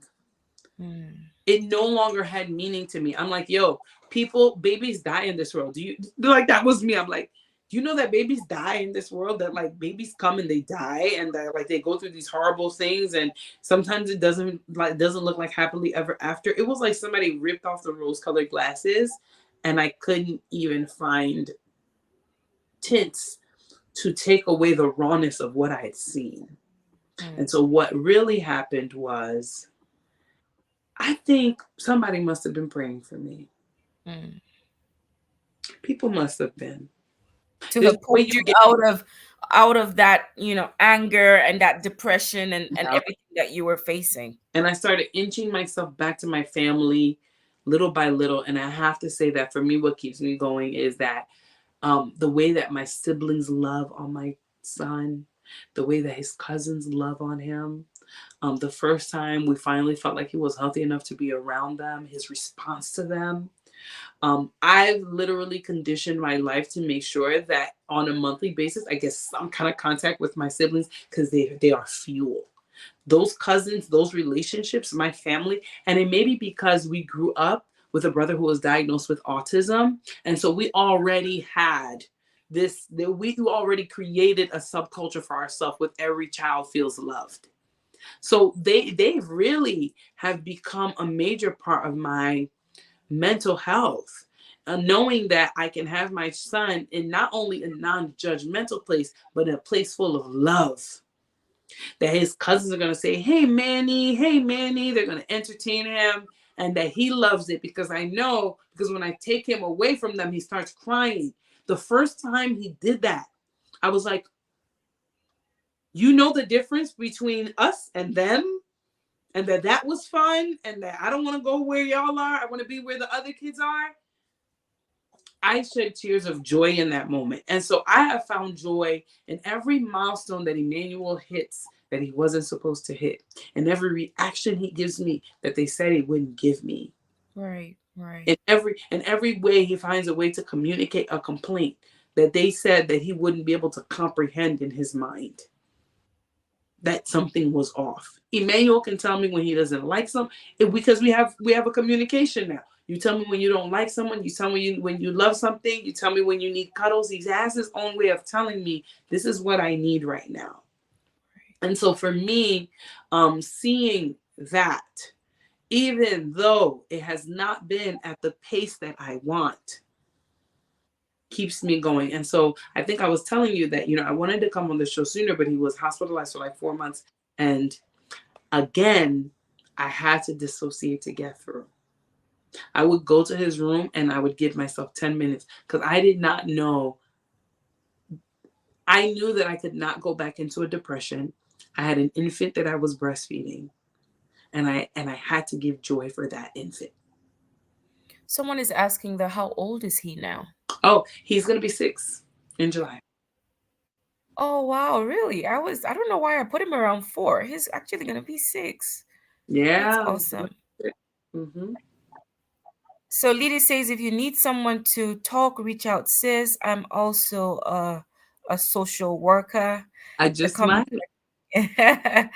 It no longer had meaning to me. I'm like, yo, babies die in this world. Like, that was me. I'm like, do you know that babies die in this world? That, like, babies come and they die and that, like, they go through these horrible things and sometimes it doesn't look like happily ever after. It was like somebody ripped off the rose-colored glasses and I couldn't even find tints to take away the rawness of what I had seen. And so what really happened was, I think somebody must have been praying for me. People must have been. To have pulled you out of that, anger and that depression and everything that you were facing. And I started inching myself back to my family little by little. And I have to say that for me, what keeps me going is that the way that my siblings love on my son, the way that his cousins love on him. The first time we finally felt like he was healthy enough to be around them, his response to them. I've literally conditioned my life to make sure that on a monthly basis, I get some kind of contact with my siblings because they are fuel. Those cousins, those relationships, my family, and it may be because we grew up with a brother who was diagnosed with autism, and so we already had this. We already created a subculture for ourselves with every child feels loved. So they really have become a major part of my mental health. Knowing that I can have my son in not only a non-judgmental place, but in a place full of love. That his cousins are going to say, hey, Manny, hey, Manny. They're going to entertain him. And that he loves it because I know, because when I take him away from them, he starts crying. The first time he did that, I was like, you know the difference between us and them? And that was fun. And that I don't want to go where y'all are. I want to be where the other kids are. I shed tears of joy in that moment. And so I have found joy in every milestone that Emmanuel hits that he wasn't supposed to hit, and every reaction he gives me that they said he wouldn't give me. Right, right. In every way he finds a way to communicate a complaint that they said that he wouldn't be able to comprehend in his mind. That something was off. Emmanuel can tell me when he doesn't like something because we have a communication now. You tell me when you don't like someone. You tell me when you love something. You tell me when you need cuddles. He has his own way of telling me this is what I need right now. And so for me, seeing that, even though it has not been at the pace that I want, keeps me going. And so I think I was telling you that, I wanted to come on the show sooner, but he was hospitalized for like 4 months. And again, I had to dissociate to get through. I would go to his room and I would give myself 10 minutes because I did not know. I knew that I could not go back into a depression. I had an infant that I was breastfeeding, and I had to give joy for that infant. Someone is asking how old is he now? Oh, he's going to be 6 in July. Oh wow, really? I don't know why I put him around 4. He's actually gonna be 6. That's Yeah. awesome. Mm-hmm. So Lily says if you need someone to talk, reach out, sis. I'm also a social worker. I The just com- might.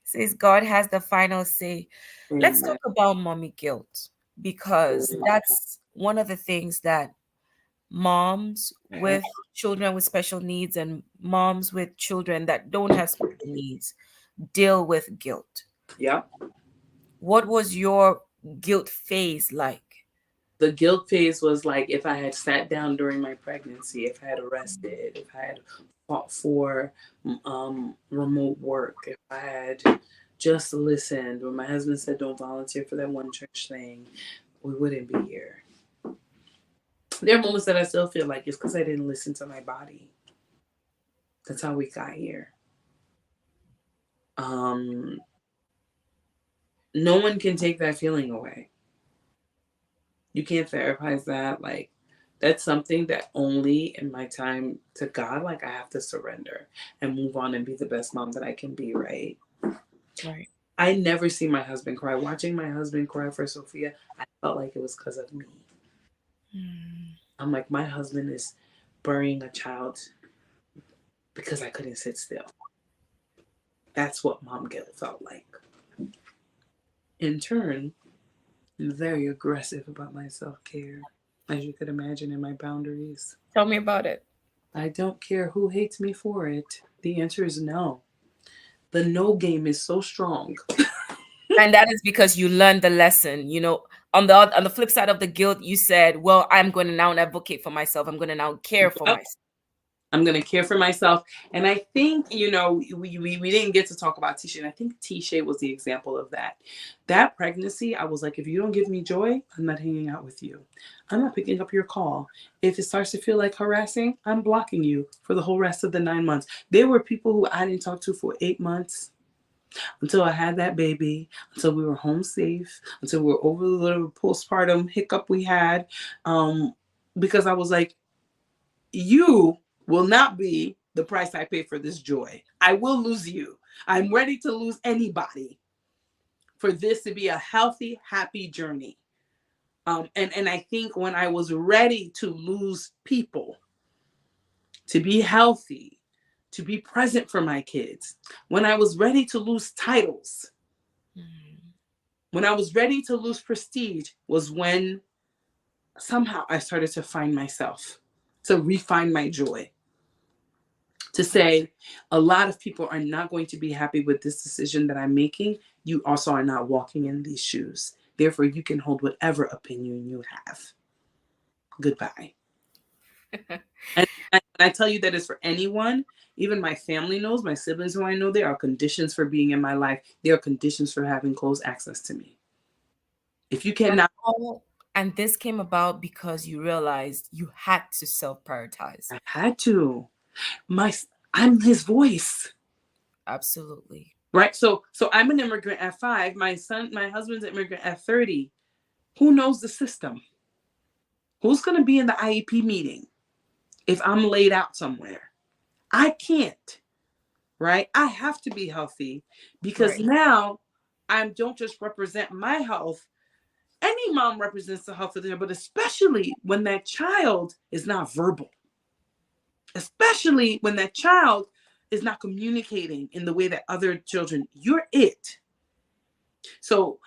says God has the final say. Let's Amen. talk about mommy guilt because that's one of the things that moms with children with special needs and moms with children that don't have special needs deal with guilt. Yep. What was your guilt phase like? The guilt phase was like if I had sat down during my pregnancy, if I had rested, if I had fought for remote work, if I had just listened when my husband said don't volunteer for that one church thing, we wouldn't be here. There are moments that I still feel like it's because I didn't listen to my body. That's how we got here. Um, no one can take that feeling away. You can't therapize that. Like, that's something that only in my time to God, like, I have to surrender and move on and be the best mom that I can be, right? Right. I never see my husband cry. Watching my husband cry for Sophia, I felt like it was because of me. Mm. I'm like, my husband is burying a child because I couldn't sit still. That's what mom guilt felt like. In turn, I'm very aggressive about my self care, as you could imagine, in my boundaries. Tell me about it. I don't care who hates me for it. The answer is no. The no game is so strong. And that is because you learned the lesson. On the flip side of the guilt, you said, "Well, I'm going to now advocate for myself. I'm going to now care for Yep. myself." I'm going to care for myself. And I think, we didn't get to talk about Tisha. And I think Tisha was the example of that. That pregnancy, I was like, if you don't give me joy, I'm not hanging out with you. I'm not picking up your call. If it starts to feel like harassing, I'm blocking you for the whole rest of the 9 months. There were people who I didn't talk to for 8 months until I had that baby, until we were home safe, until we were over the little postpartum hiccup we had. Because I was like, you will not be the price I pay for this joy. I will lose you. I'm ready to lose anybody for this to be a healthy, happy journey. And I think when I was ready to lose people, to be healthy, to be present for my kids, when I was ready to lose titles, Mm. when I was ready to lose prestige, was when somehow I started to find myself, to refine my joy, to say a lot of people are not going to be happy with this decision that I'm making. You also are not walking in these shoes. Therefore, you can hold whatever opinion you have. Goodbye. And I tell you that is for anyone. Even my family knows, my siblings who I know, there are conditions for being in my life. There are conditions for having close access to me. If you And cannot, all and this came about because you realized you had to self-prioritize. I had to. My, I'm his voice. Absolutely. Right. So I'm an immigrant at 5. My husband's an immigrant at 30. Who knows the system? Who's going to be in the IEP meeting if I'm laid out somewhere? I can't. Right. I have to be healthy because Right. now I don't just represent my health. Any mom represents the health of their, but especially when that child is not verbal, especially when that child is not communicating in the way that other children, you're it. So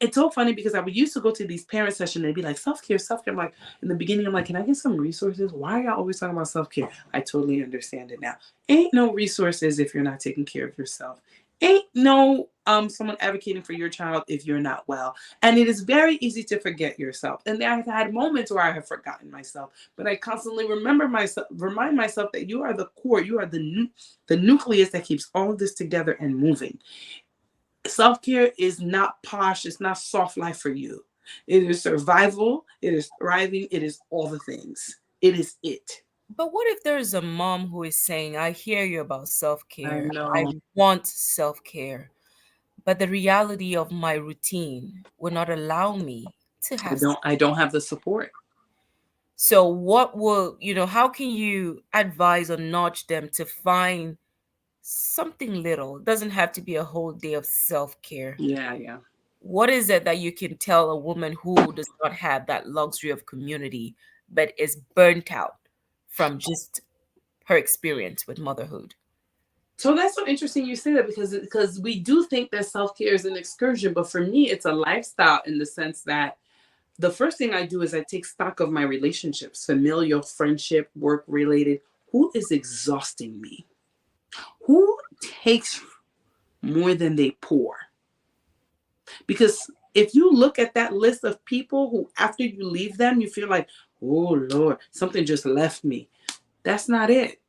it's so funny because I would used to go to these parent sessions and they'd be like, self-care, self-care. I'm like, in the beginning, I'm like, can I get some resources? Why are y'all always talking about self-care? I totally understand it now. Ain't no resources if you're not taking care of yourself. Ain't no someone advocating for your child if you're not well. And it is very easy to forget yourself. And I've had moments where I have forgotten myself, but I constantly remind myself that you are the core, you are the nucleus that keeps all of this together and moving. Self-care is not posh, it's not soft life for you. It is survival, it is thriving, it is all the things. It is it. But what if there's a mom who is saying, I hear you about I self-care, I know. want self-care, but the reality of my routine will not allow me to I have. don't have the support. So what will, how can you advise or nudge them to find something little? It doesn't have to be a whole day of self-care. Yeah, yeah. What is it that you can tell a woman who does not have that luxury of community but is burnt out from just her experience with motherhood? So that's so interesting you say that because we do think that self-care is an excursion, but for me it's a lifestyle in the sense that the first thing I do is I take stock of my relationships, familial, friendship, work related. Who is exhausting me? Who takes more than they pour? Because if you look at that list of people who, after you leave them, you feel like, oh Lord, something just left me. That's not it,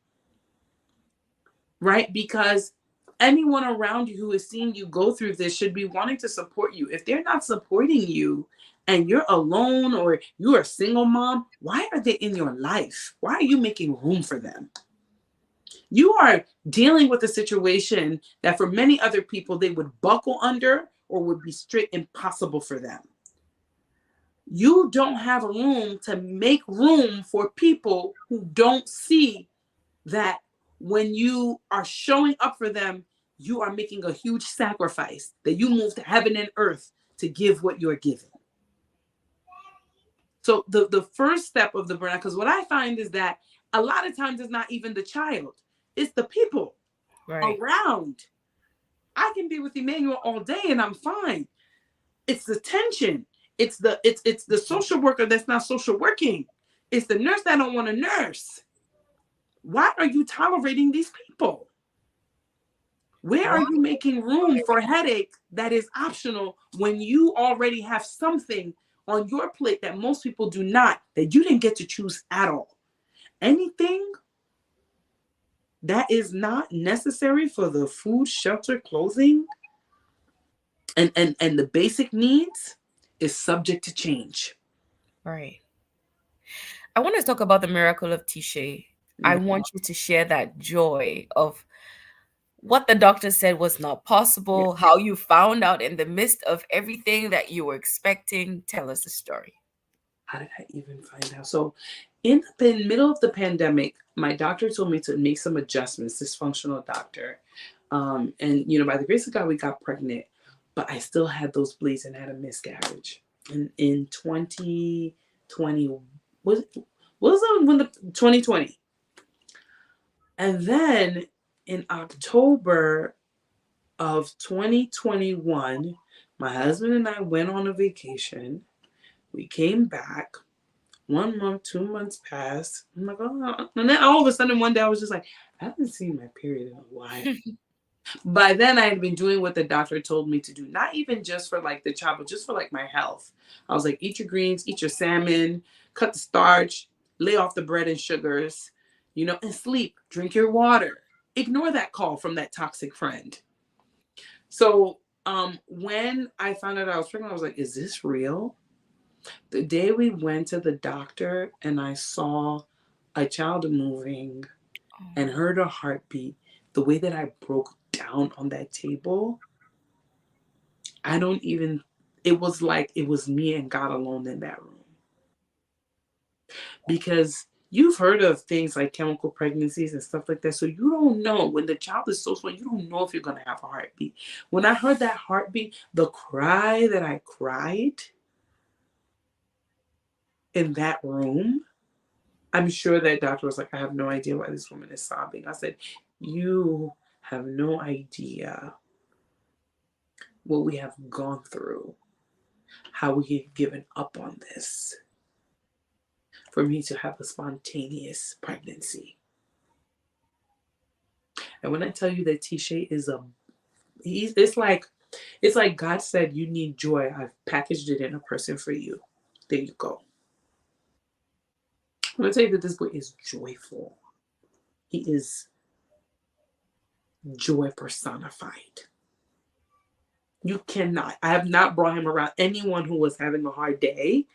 right? Because anyone around you who is seeing you go through this should be wanting to support you. If they're not supporting you and you're alone or you're a single mom, why are they in your life? Why are you making room for them? You are dealing with a situation that for many other people they would buckle under or would be straight impossible for them. You don't have room to make room for people who don't see that when you are showing up for them, you are making a huge sacrifice, that you move to heaven and earth to give what you're giving. So the first step of the burnout, because what I find is that a lot of times it's not even the child, it's the people Right. around. I can be with Emmanuel all day and I'm fine. It's the tension. It's the social worker that's not social working. It's the nurse that don't want to nurse. Why are you tolerating these people? Where are Why? you making room for headache that is optional when you already have something on your plate that most people do not, that you didn't get to choose at all? Anything that is not necessary for the food, shelter, clothing, and the basic needs is subject to change. Right. I want to talk about the miracle of Tisha. I Yeah. want you to share that joy of what the doctor said was not Yeah. possible, how you found out in the midst of everything that you were expecting. Tell us the story. How did I even find out? So, in the middle of the pandemic, my doctor told me to make some adjustments. Dysfunctional doctor, and by the grace of God, we got pregnant, but I still had those bleeds and had a miscarriage. in 2020, was it when the 2020, and then in October of 2021, my husband and I went on a vacation. We came back. 1 month, 2 months passed. I'm like, oh, and then all of a sudden one day I was just like, I haven't seen my period in a while. By then I had been doing what the doctor told me to do, not even just for like the child, but just for like my health. I was like, eat your greens, eat your salmon, cut the starch, lay off the bread and sugars, and sleep, drink your water. Ignore that call from that toxic friend. So when I found out I was pregnant, I was like, is this real? The day we went to the doctor and I saw a child moving and heard a heartbeat, the way that I broke down on that table, I don't even, it was like it was me and God alone in that room. Because you've heard of things like chemical pregnancies and stuff like that. So you don't know when the child is so small, you don't know if you're going to have a heartbeat. When I heard that heartbeat, the cry that I cried in that room, I'm sure that doctor was like, I have no idea why this woman is sobbing. I said, you have no idea what we have gone through, how we have given up on this for me to have a spontaneous pregnancy. And when I tell you that Tisha is it's like God said, you need joy. I've packaged it in a person for you. There you go. I'm gonna tell you that this boy is joyful. He is joy personified. You cannot. I have not brought him around anyone who was having a hard day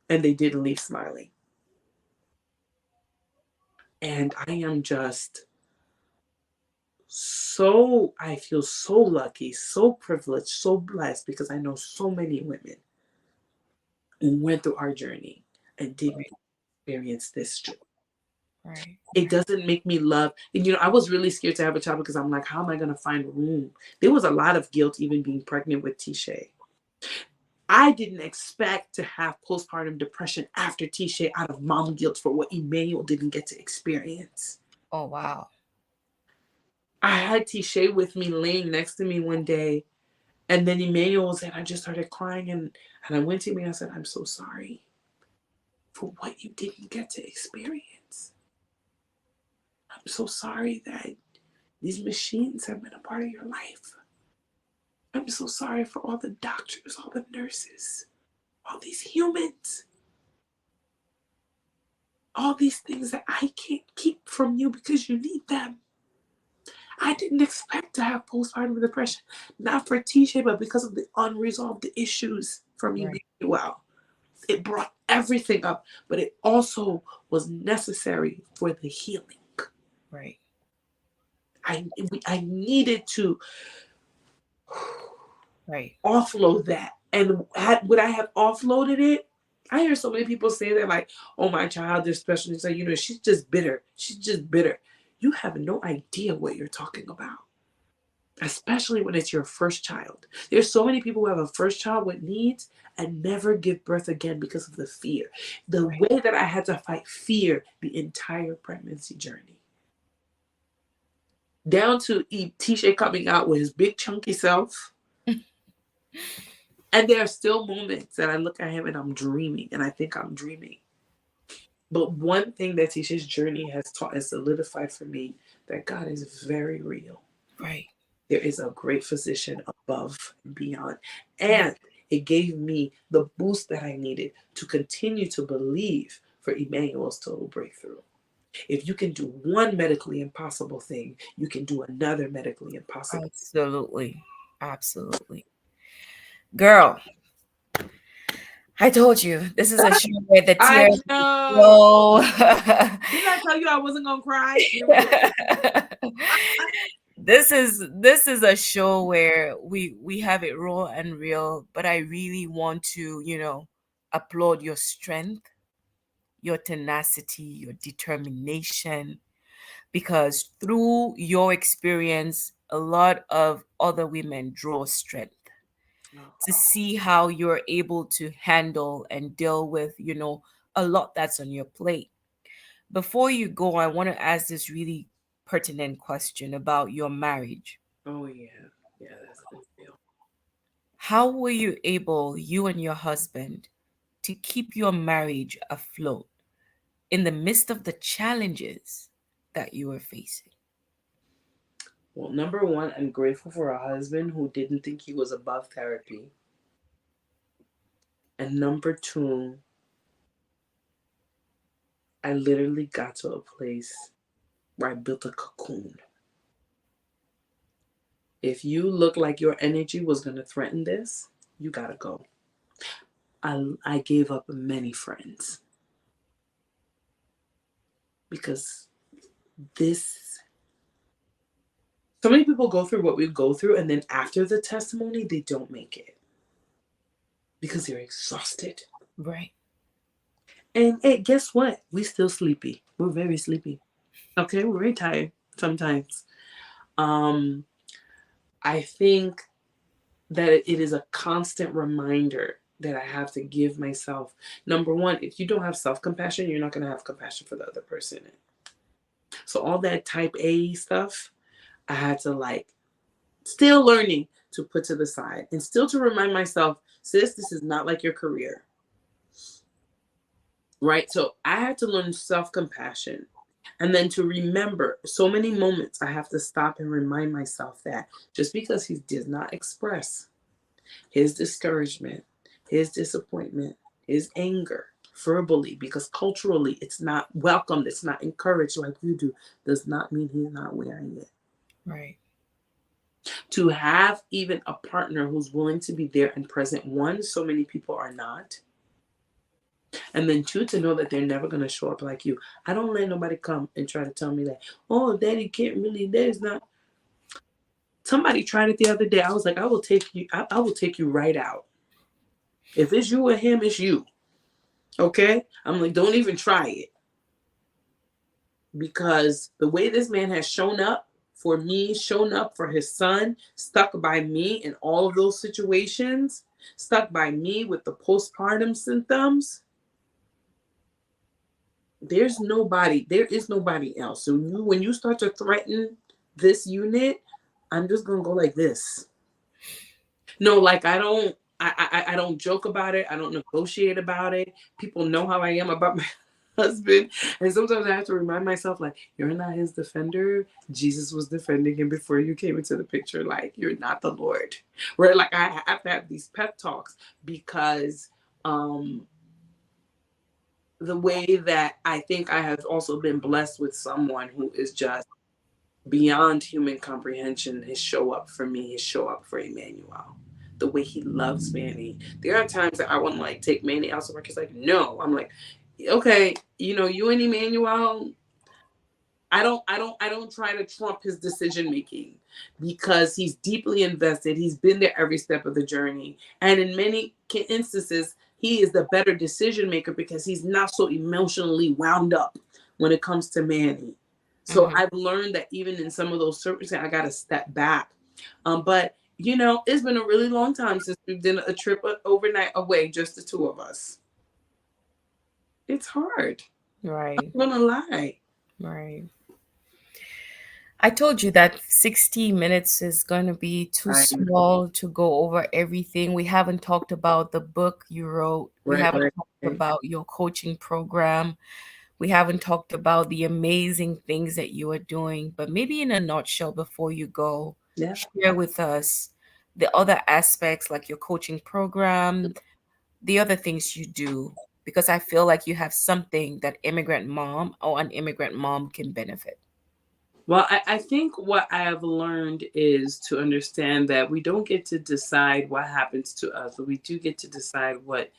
and they didn't leave smiling. And I am just I feel so lucky, so privileged, so blessed because I know so many women who went through our journey and didn't experience this joy. Right. It doesn't make me love. And I was really scared to have a child because I'm like, how am I going to find room? There was a lot of guilt even being pregnant with Tisha. I didn't expect to have postpartum depression after Tisha out of mom guilt for what Emmanuel didn't get to experience. Oh, wow. I had Tisha with me laying next to me one day, and then Emmanuel was and I just started crying, and I went to me and I said, I'm so sorry for what you didn't get to experience. I'm so sorry that these machines have been a part of your life. I'm so sorry for all the doctors, all the nurses, all these humans, all these things that I can't keep from you because you need them. I didn't expect to have postpartum depression, not for Tisha, but because of the unresolved issues from Right. Emmanuel. It brought everything up, but it also was necessary for the healing. Right. I needed to Right. offload that. And would I have offloaded it? I hear so many people say that, like, oh, my child is special. It's like, she's just bitter. She's just bitter. You have no idea what you're talking about, especially when it's your first child. There's so many people who have a first child with needs and never give birth again because of the fear. The Right. way that I had to fight fear the entire pregnancy journey. Down to Tisha coming out with his big chunky self. And there are still moments that I look at him and I'm dreaming, and I think I'm dreaming. But one thing that Tisha's journey has taught and solidified for me, that God is very real. Right. There is a great physician above and beyond. Right. And it gave me the boost that I needed to continue to believe for Emmanuel's total breakthrough. If you can do one medically impossible thing, you can do another medically impossible. Absolutely. Absolutely. Girl, I told you this is a show where the I tears know. flow. Didn't I tell you I wasn't gonna cry? Here we go. This is a show where we have it raw and real, but I really want to, applaud your strength, your tenacity, your determination, because through your experience, a lot of other women draw strength. to see how you're able to handle and deal with, a lot that's on your plate. Before you go, I want to ask this really pertinent question about your marriage. Oh yeah, yeah, that's a big deal. How were you able, you and your husband, to keep your marriage afloat in the midst of the challenges that you were facing? Well, number one, I'm grateful for a husband who didn't think he was above therapy. And number two, I literally got to a place where I built a cocoon. If you look like your energy was going to threaten this, you got to go. I gave up many friends because this, so many people go through what we go through, and then after the testimony, they don't make it because they're exhausted. Right. And hey, guess what? We still sleepy. We're very sleepy. Okay, we're very tired sometimes. Um, I think that it is a constant reminder that I have to give myself. Number one, if you don't have self compassion, you're not going to have compassion for the other person. So, all that type A stuff, I had to like still learning to put to the side and still to remind myself, sis, this is not like your career. Right. So, I had to learn self compassion. And then to remember so many moments, I have to stop and remind myself that just because he did not express his discouragement, his disappointment, his anger verbally, because culturally it's not welcomed, it's not encouraged like you do, does not mean he's not wearing it. Right. To have even a partner who's willing to be there and present, one, so many people are not. And then two, to know that they're never going to show up like you. I don't let nobody come and try to tell me that, oh, daddy can't really, daddy's not. Somebody tried it the other day. I was like, I will take you, I will take you right out. If it's you or him, it's you. Okay? I'm like, don't even try it. Because the way this man has shown up for me, shown up for his son, stuck by me in all of those situations, stuck by me with the postpartum symptoms, there is nobody else. So when you start to threaten this unit, I'm just gonna go like this. No, like I don't joke about it. I don't negotiate about it. People know how I am about my husband. And sometimes I have to remind myself, like, you're not his defender. Jesus was defending him before you came into the picture. Like, you're not the Lord. Right? Like I have to have these pep talks because um the way that I think I have also been blessed with someone who is just beyond human comprehension, his show up for me, his show up for Emmanuel. The way he loves Manny. There are times that I want to like take Manny out somewhere. He's like, no. I'm like, okay, you and Emmanuel, I don't try to trump his decision making because he's deeply invested. He's been there every step of the journey. And in many instances, he is the better decision maker because he's not so emotionally wound up when it comes to Manny. So Hmm. I've learned that even in some of those circumstances, I got to step back. But it's been a really long time since we've done a trip overnight away, just the two of us. It's hard. Right. I'm gonna lie. Right. I told you that 60 minutes is going to be too I small to go over everything. We haven't talked about the book you wrote. We right, haven't right, talked right. about your coaching program. We haven't talked about the amazing things that you are doing. But maybe in a nutshell, before you go, Yeah. share with us the other aspects like your coaching program, the other things you do, because I feel like you have something that immigrant mom or an immigrant mom can benefit. Well, I think what I have learned is to understand that we don't get to decide what happens to us, but we do get to decide what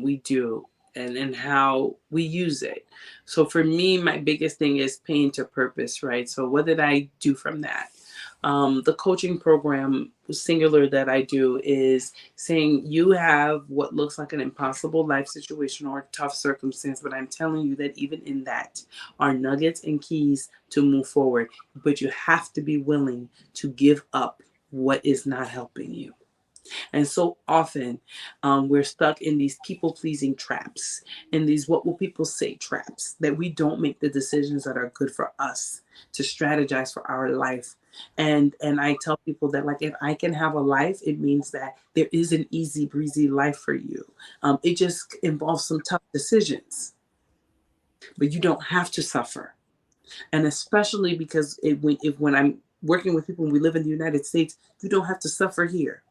we do and how we use it. So for me, my biggest thing is pain to purpose, right? So what did I do from that? The coaching program singular that I do is saying you have what looks like an impossible life situation or tough circumstance, but I'm telling you that even in that are nuggets and keys to move forward. But you have to be willing to give up what is not helping you. And so often we're stuck in these people pleasing traps, in these what will people say traps, that we don't make the decisions that are good for us to strategize for our life. And I tell people that, like, if I can have a life, it means that there is an easy breezy life for you. It just involves some tough decisions, but you don't have to suffer. And especially because when I'm working with people and we live in the United States, you don't have to suffer here,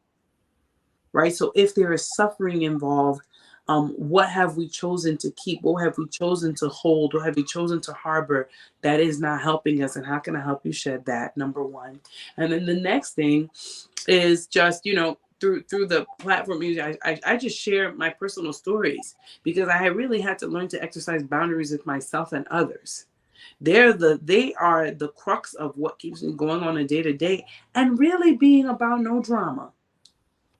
right? So if there is suffering involved, what have we chosen to keep? What have we chosen to hold? What have we chosen to harbor that is not helping us? And how can I help you shed that? Number one. And then the next thing is just, through the platform, I just share my personal stories because I really had to learn to exercise boundaries with myself and others. They are the crux of what keeps me going on a day to day, and really being about no drama,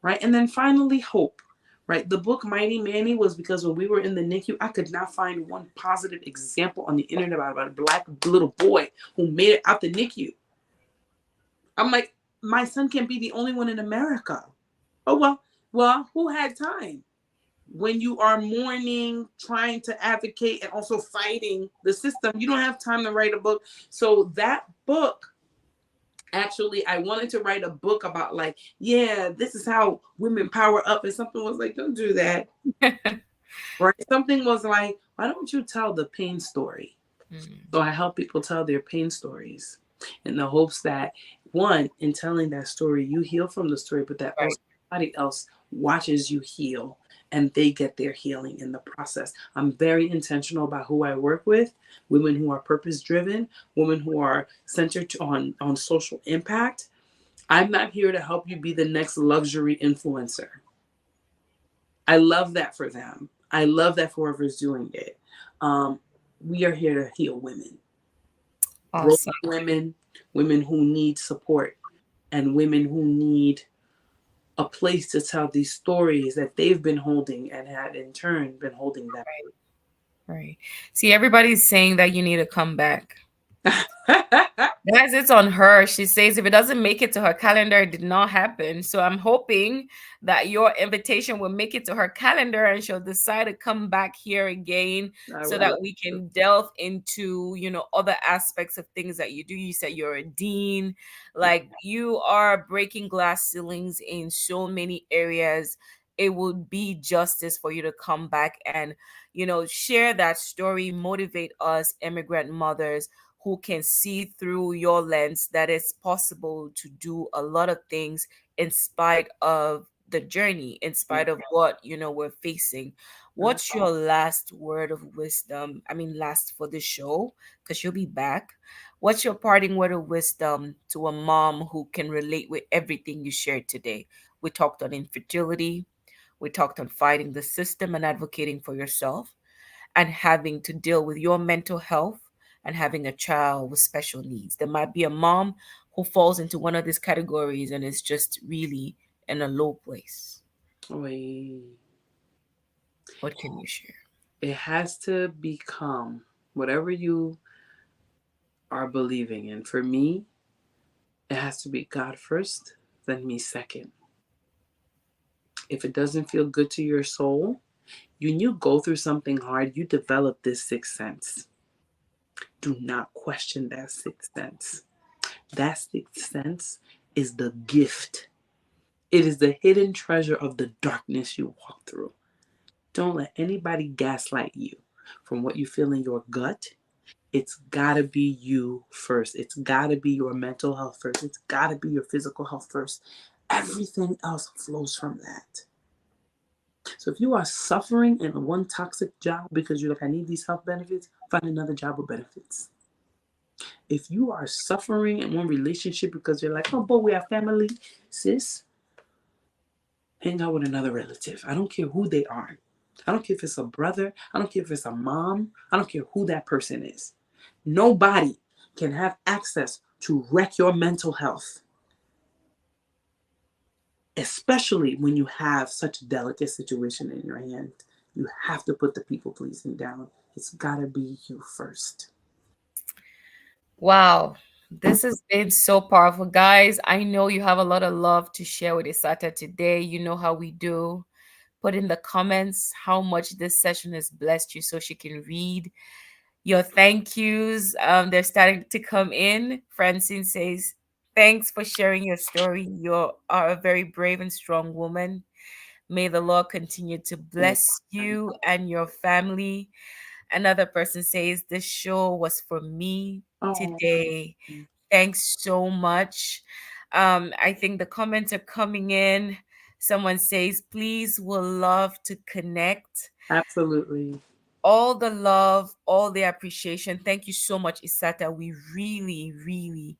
right? And then finally, hope, right? The book Mighty Manny was because when we were in the NICU, I could not find one positive example on the internet about a black little boy who made it out the NICU. I'm like, my son can't be the only one in America. Oh, well, who had time? When you are mourning, trying to advocate, and also fighting the system, you don't have time to write a book. So that book, actually, I wanted to write a book about, like, yeah, this is how women power up, and something was like, don't do that. Right? Something was like, why don't you tell the pain story? Mm. So I help people tell their pain stories in the hopes that, one, in telling that story, you heal from the story, but that Right. also somebody else watches you heal and they get their healing in the process. I'm very intentional about who I work with, women who are purpose driven, women who are centered on social impact. I'm not here to help you be the next luxury influencer. I love that for them. I love that for whoever's doing it. Um, we are here to heal women, broken Awesome. women, women who need support, and women who need a place to tell these stories that they've been holding and had in turn been holding them. Right. See, everybody's saying that you need to come back. Right. Guys, it's on her. She says if it doesn't make it to her calendar, it did not happen. So I'm hoping that your invitation will make it to her calendar and she'll decide to come back here again I so would love that we to. can delve into, other aspects of things that you do. You said you're a dean, like you are breaking glass ceilings in so many areas. It would be justice for you to come back and, share that story, motivate us immigrant mothers who can see through your lens that it's possible to do a lot of things in spite of the journey, in Yeah. spite of what we're facing. Mm. What's your last word of wisdom? I mean, last for the show, because you'll be back. What's your parting word of wisdom to a mom who can relate with everything you shared today? We talked on infertility, we talked on fighting the system and advocating for yourself, and having to deal with your mental health and having a child with special needs. There might be a mom who falls into one of these categories and is just really in a low place. Wait. What can you share? It has to become whatever you are believing in. For me, it has to be God first, then me second. If it doesn't feel good to your soul, when you go through something hard, you develop this sixth sense. Do not question that sixth sense. That sixth sense is the gift. It is the hidden treasure of the darkness you walk through. Don't let anybody gaslight you from what you feel in your gut. It's gotta be you first. It's gotta be your mental health first. It's gotta be your physical health first. Everything else flows from that. So if you are suffering in one toxic job because you're like, I need these health benefits, find another job with benefits. If you are suffering in one relationship because you're like, oh, but we are family, sis, hang out with another relative. I don't care who they are. I don't care if it's a brother. I don't care if it's a mom. I don't care who that person is. Nobody can have access to wreck your mental health, especially when you have such a delicate situation in your hand. You have to put the people pleasing down. It's got to be you first. Wow. This has been so powerful, guys. I know you have a lot of love to share with Isata today. You know how we do. Put in the comments how much this session has blessed you so she can read your thank yous. They're starting to come in. Francine says, thanks for sharing your story. You are a very brave and strong woman. May the Lord continue to bless you and your family. Another person says, this show was for me Oh, today. Thanks so much. I think the comments are coming in. Someone says, please, will love to connect. absolutely. All the love, all the appreciation. Thank you so much, Isata. We really, really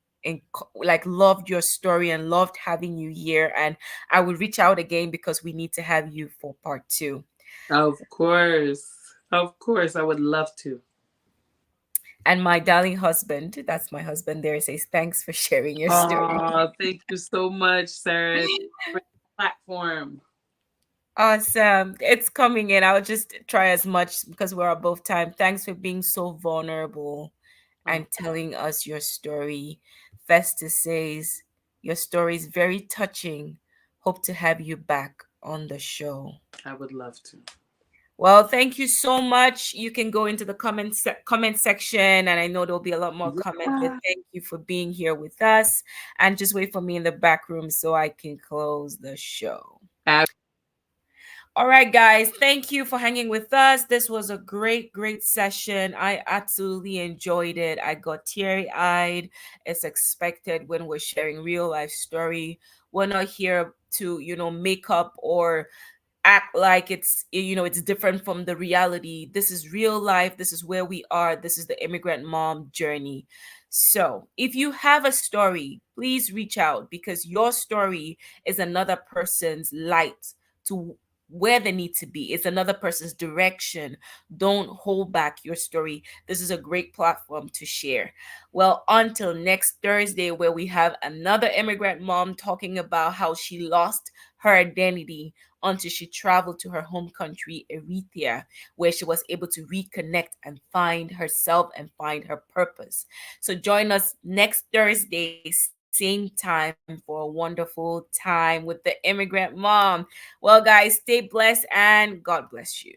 like loved your story and loved having you here. And I will reach out again because we need to have you for part two. Of course. Of course, I would love to. And my darling husband, that's my husband there, says, thanks for sharing your story. Oh, thank you so much, Sarah. Thank you for the platform. Awesome. It's coming in. I'll just try as much because we're above time. Thanks for being so vulnerable Oh, and telling us your story. Festus says, your story is very touching. Hope to have you back on the show. I would love to. Well, thank you so much. You can go into the comment section, and I know there'll be a lot more comments. But Yeah. thank you for being here with us, and just wait for me in the back room so I can close the show. All right, guys, thank you for hanging with us. This was a great, great session. I absolutely enjoyed it. I got teary eyed. It's expected when we're sharing real life story. We're not here to, make up or act like it's different from the reality. This is real life. This is where we are. This is the immigrant mom journey. So if you have a story, please reach out because your story is another person's light to where they need to be. It's another person's direction. Don't hold back your story. This is a great platform to share. Well, until next Thursday, where we have another immigrant mom talking about how she lost her identity until she traveled to her home country, Eritrea, where she was able to reconnect and find herself and find her purpose. So join us next Thursday, same time, for a wonderful time with the immigrant mom. Well, guys, stay blessed and God bless you.